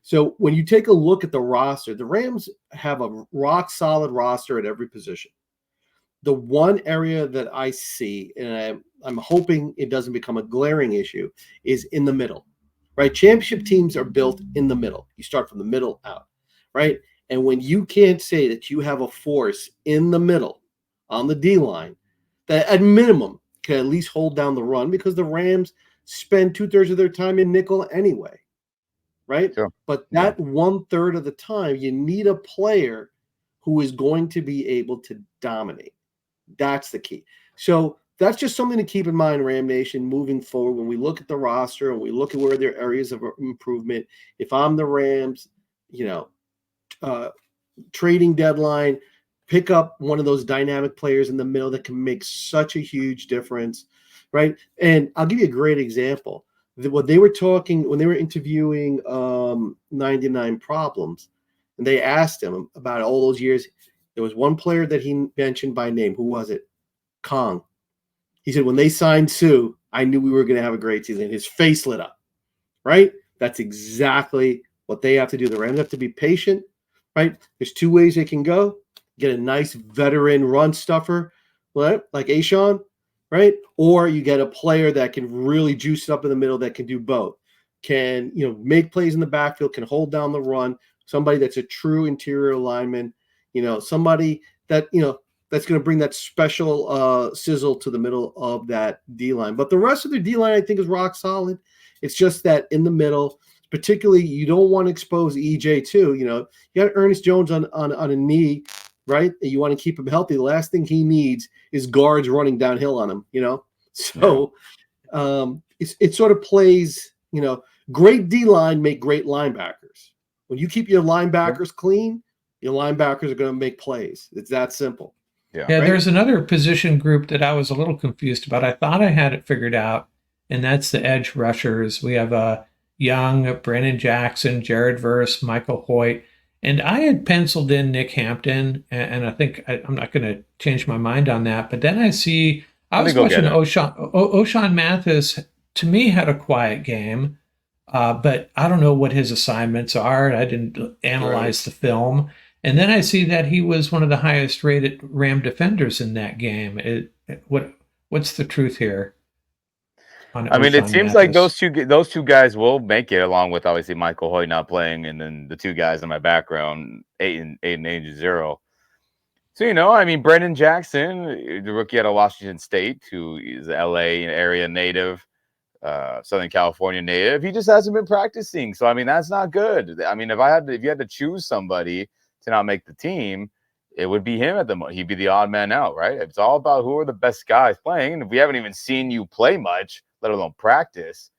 So when you take a look at the roster, the Rams have a rock solid roster at every position. The one area that I see, and I'm hoping it doesn't become a glaring issue, is in the middle, right? Championship teams are built in the middle. You start from the middle out, right? And when you can't say that you have a force in the middle on the D-line that at minimum can at least hold down the run, because the Rams spend 2/3 of their time in nickel anyway. Right? Sure. But that 1/3 of the time, you need a player who is going to be able to dominate. That's the key. So that's just something to keep in mind, Ram Nation, moving forward. When we look at the roster and we look at where there are areas of improvement, if I'm the Rams, trading deadline, pick up one of those dynamic players in the middle that can make such a huge difference, right? And I'll give you a great example. When they were interviewing 99 Problems, and they asked him about all those years, there was one player that he mentioned by name. Who was it? Kong. He said, when they signed Sue, I knew we were going to have a great season. His face lit up, right? That's exactly what they have to do. The Rams have to be patient, right? There's two ways they can go. Get a nice veteran run stuffer, right? Like Ashawn, right? Or you get a player that can really juice it up in the middle, that can do both. Can, make plays in the backfield, can hold down the run, somebody that's a true interior lineman, somebody that, that's going to bring that special sizzle to the middle of that D-line. But the rest of the D-line, I think, is rock solid. It's just that in the middle, particularly, you don't want to expose EJ too. You got Ernest Jones on a knee. right? And you want to keep him healthy. The last thing he needs is guards running downhill on him, So it sort of plays, great D-line make great linebackers. When you keep your linebackers clean, your linebackers are going to make plays. It's that simple. Yeah, right? There's another position group that I was a little confused about. I thought I had it figured out, and that's the edge rushers. We have Young, Brandon Jackson, Jared Verse, Michael Hoyt. And I had penciled in Nick Hampton, and I think I'm not going to change my mind on that. But then I was watching O'Shawn Mathis, to me, had a quiet game, but I don't know what his assignments are. I didn't analyze the film. And then I see that he was one of the highest rated Ram defenders in that game. What's the truth here? I mean, it seems like those two guys will make it, along with obviously Michael Hoyt not playing, and then the two guys in my background, 8 and 0. So I mean, Brendan Jackson, the rookie out of Washington State, who is LA area native, Southern California native, he just hasn't been practicing. So I mean, that's not good. I mean, if you had to choose somebody to not make the team, it would be him he'd be the odd man out, right? It's all about who are the best guys playing, and if we haven't even seen you play much, let alone practice,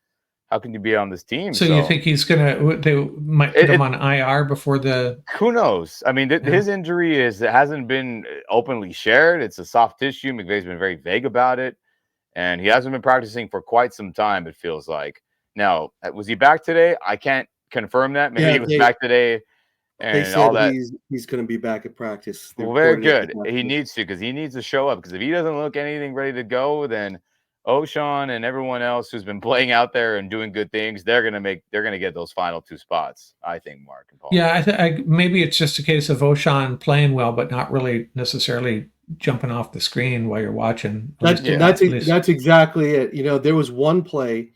how can you be on this team? So you think they might put him on IR before the? Who knows? I mean, his injury hasn't been openly shared. It's a soft tissue. McVay's been very vague about it, and he hasn't been practicing for quite some time. It feels like. Now, was he back today? I can't confirm that. Maybe he was back today. And they said all that. He's going to be back at practice. Well, very good. He needs to, because he needs to show up. Because if he doesn't look anything ready to go, then O'Shawn and everyone else who's been playing out there and doing good things, they're gonna get those final 2 spots. I think, Mark and Paul. Yeah, maybe it's just a case of O'Shawn playing well, but not really necessarily jumping off the screen while you're watching. That's exactly it. There was one play,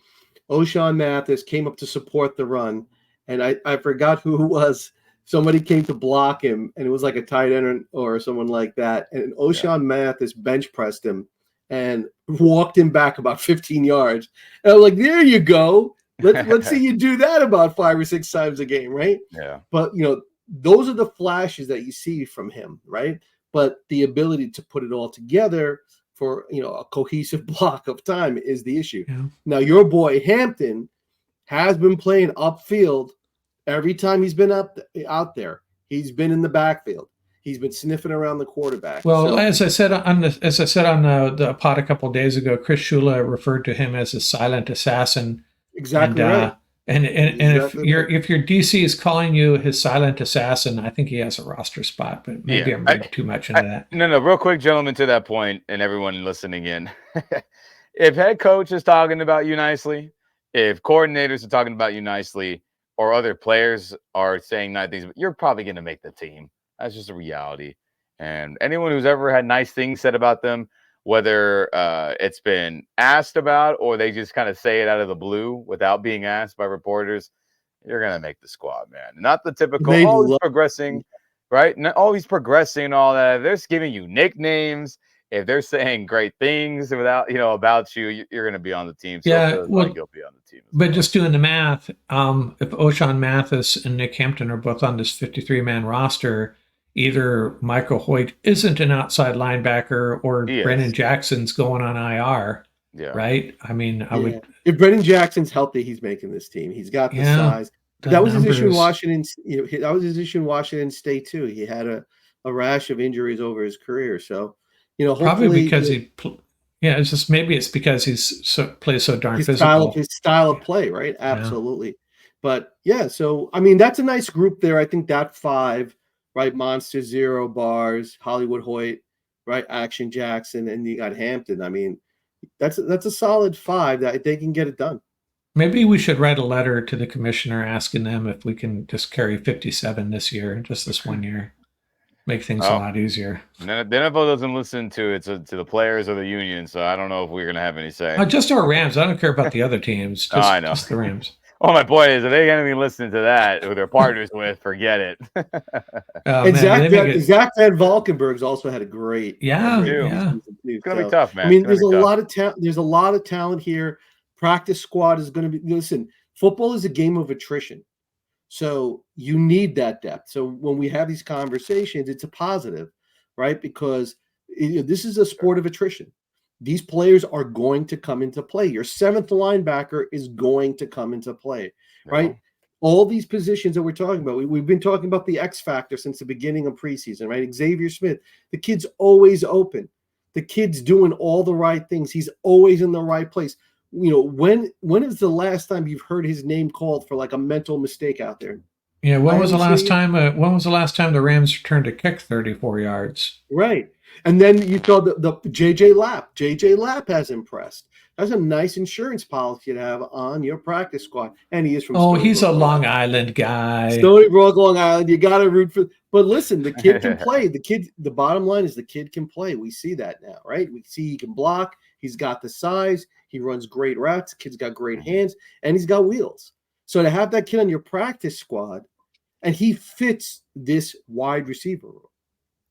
O'Shawn Mathis came up to support the run, and I forgot who it was. Somebody came to block him, and it was like a tight end or someone like that. And O'Shawn Mathis bench pressed him and walked him back about 15 yards. And I'm like, there you go. Let's see you do that about 5 or 6 times a game, right? Yeah. But, those are the flashes that you see from him, right? But the ability to put it all together for, a cohesive block of time is the issue. Yeah. Now, your boy Hampton has been playing upfield. Every time he's been out there, he's been in the backfield. He's been sniffing around the quarterback. Well, as I said on the pod a couple of days ago, Chris Shula referred to him as a silent assassin. Exactly right. And if your DC is calling you his silent assassin, I think he has a roster spot. But maybe I'm reading too much into that. No, real quick, gentlemen, to that point, and everyone listening in, if head coach is talking about you nicely, if coordinators are talking about you nicely, or other players are saying nice things, you're probably going to make the team. That's just a reality. And anyone who's ever had nice things said about them, whether it's been asked about or they just kind of say it out of the blue without being asked by reporters, you're going to make the squad, man. Not the typical, he's progressing, right? Not always progressing and all that. They're just giving you nicknames. If they're saying great things without, about you, you're going to be on the team. So yeah, like you'll be on the team. But just doing the math, if O'Shawn Mathis and Nick Hampton are both on this 53-man roster, either Michael Hoyt isn't an outside linebacker or Brennan Jackson's going on IR. Yeah. Right? I mean, I would. If Brennan Jackson's healthy, he's making this team. He's got the size. That was his issue in Washington. That was his issue in Washington State too. He had a rash of injuries over his career. So, probably because it's just maybe it's because plays so darn physical. His style of play, right? Absolutely. Yeah. But so I mean, that's a nice group there. I think that 5, right? Monster, Zero, Bars, Hollywood Hoyt, right? Action Jackson, and you got Hampton. I mean, that's a solid 5 that they can get it done. Maybe we should write a letter to the commissioner asking them if we can just carry 57 this year, just this one year. Make things a lot easier. The NFL doesn't listen to the players or the union, so I don't know if we're going to have any say. Just our Rams. I don't care about the other teams. I know. Just the Rams. Oh, my point is, if they're going to be listening to that, who they're partners with, forget it. And Zach Van Valkenburg's also had a great season too. It's going to be tough, man. I mean, there's a lot of talent. There's a lot of talent here. Practice squad is going to be. Listen, football is a game of attrition. So you need that depth. So when we have these conversations, it's a positive. right? Because this is a sport of attrition. These players are going to come into play. Your seventh linebacker is going to come into play, right? All these positions that we're talking about, we've been talking about the X factor since the beginning of preseason, right? Xavier Smith, the kid's always open. The kid's doing all the right things. He's always in the right place. When is the last time you've heard his name called for like a mental mistake out there? Yeah, when was the last time the Rams returned to kick 34 yards? Right. And then you saw the JJ Lapp. JJ Lapp has impressed. That's a nice insurance policy to have on your practice squad. And he is from Stony he's Brook, a Long Island guy. Stony Brook, Long Island. You got to root for. But listen, the kid can play. The bottom line is the kid can play. We see that now, right? We see he can block. He's got the size. He runs great routes. Kid's got great hands, and he's got wheels. So to have that kid on your practice squad, and he fits this wide receiver role.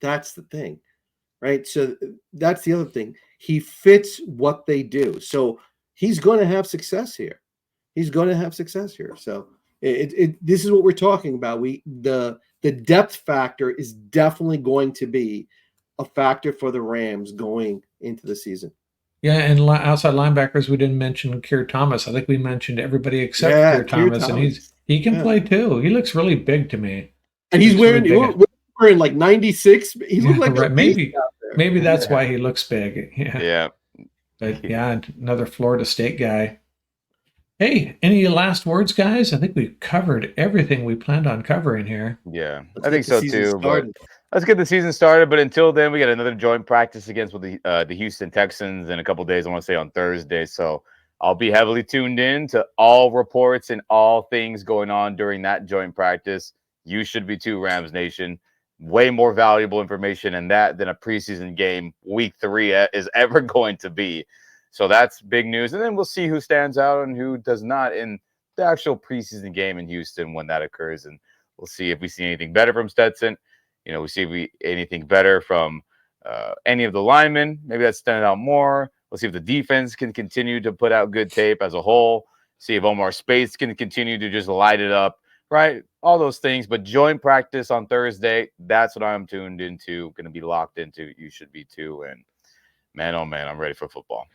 That's the thing, right? So that's the other thing. He fits what they do. So he's going to have success here. So this is what we're talking about. The depth factor is definitely going to be a factor for the Rams going into the season. Yeah, and outside linebackers, we didn't mention Keir Thomas. I think we mentioned everybody except Keir Thomas, and he can play too. He looks really big to me. And he's wearing like 96. He looks like a maybe that's why he looks big. Yeah. But yeah, another Florida State guy. Hey, any last words, guys? I think we've covered everything we planned on covering here. Yeah, I think so too. But let's get the season started. But until then, we got another joint practice against the Houston Texans in a couple of days. I want to say on Thursday. So I'll be heavily tuned in to all reports and all things going on during that joint practice. You should be too, Rams Nation. Way more valuable information in that than a preseason game week 3 is ever going to be. So that's big news. And then we'll see who stands out and who does not in the actual preseason game in Houston when that occurs. And we'll see if we see anything better from Stetson. We see if anything better from any of the linemen. Maybe that's standing out more. We'll see if the defense can continue to put out good tape as a whole. See if Omar Speights can continue to just light it up. Right? All those things. But joint practice on Thursday, that's what I'm tuned into, going to be locked into. You should be too. And man, oh man, I'm ready for football.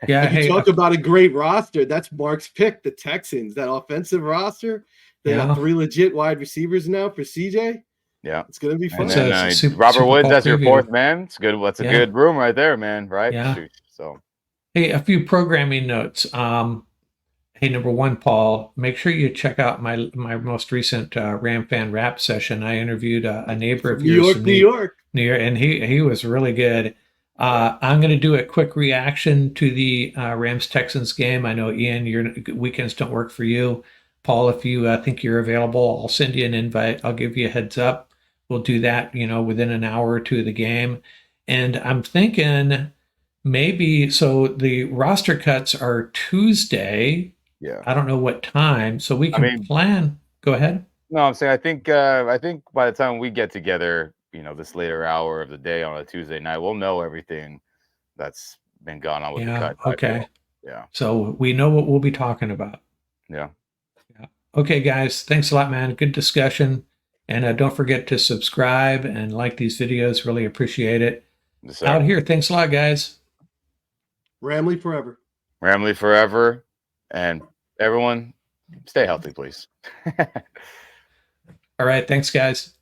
Yeah, you talk about a great roster. That's Mark's pick, the Texans, that offensive roster. They got 3 legit wide receivers now for CJ. Yeah, it's going to be fun. And then, Robert Woods as your fourth man. It's good. That's a good room right there, man. Right? Yeah. So, hey, a few programming notes. Hey, number one, Paul, make sure you check out my most recent Ram Fan Rap session. I interviewed a neighbor of yours from New York, and he was really good. I'm going to do a quick reaction to the Rams-Texans game. I know, Ian, your weekends don't work for you. Paul, if you think you're available, I'll send you an invite. I'll give you a heads up. We'll do that, within an hour or two of the game. And I'm thinking maybe, so the roster cuts are Tuesday. Yeah. I don't know what time, so we can plan. Go ahead. No, I'm saying I think by the time we get together, this later hour of the day on a Tuesday night, we'll know everything that's been gone on with the cut. Okay. Yeah. So we know what we'll be talking about. Yeah. Okay, guys. Thanks a lot, man. Good discussion. And don't forget to subscribe and like these videos. Really appreciate it. Yes, out here. Thanks a lot, guys. Ramley forever. Ramley forever. And everyone, stay healthy, please. All right. Thanks, guys.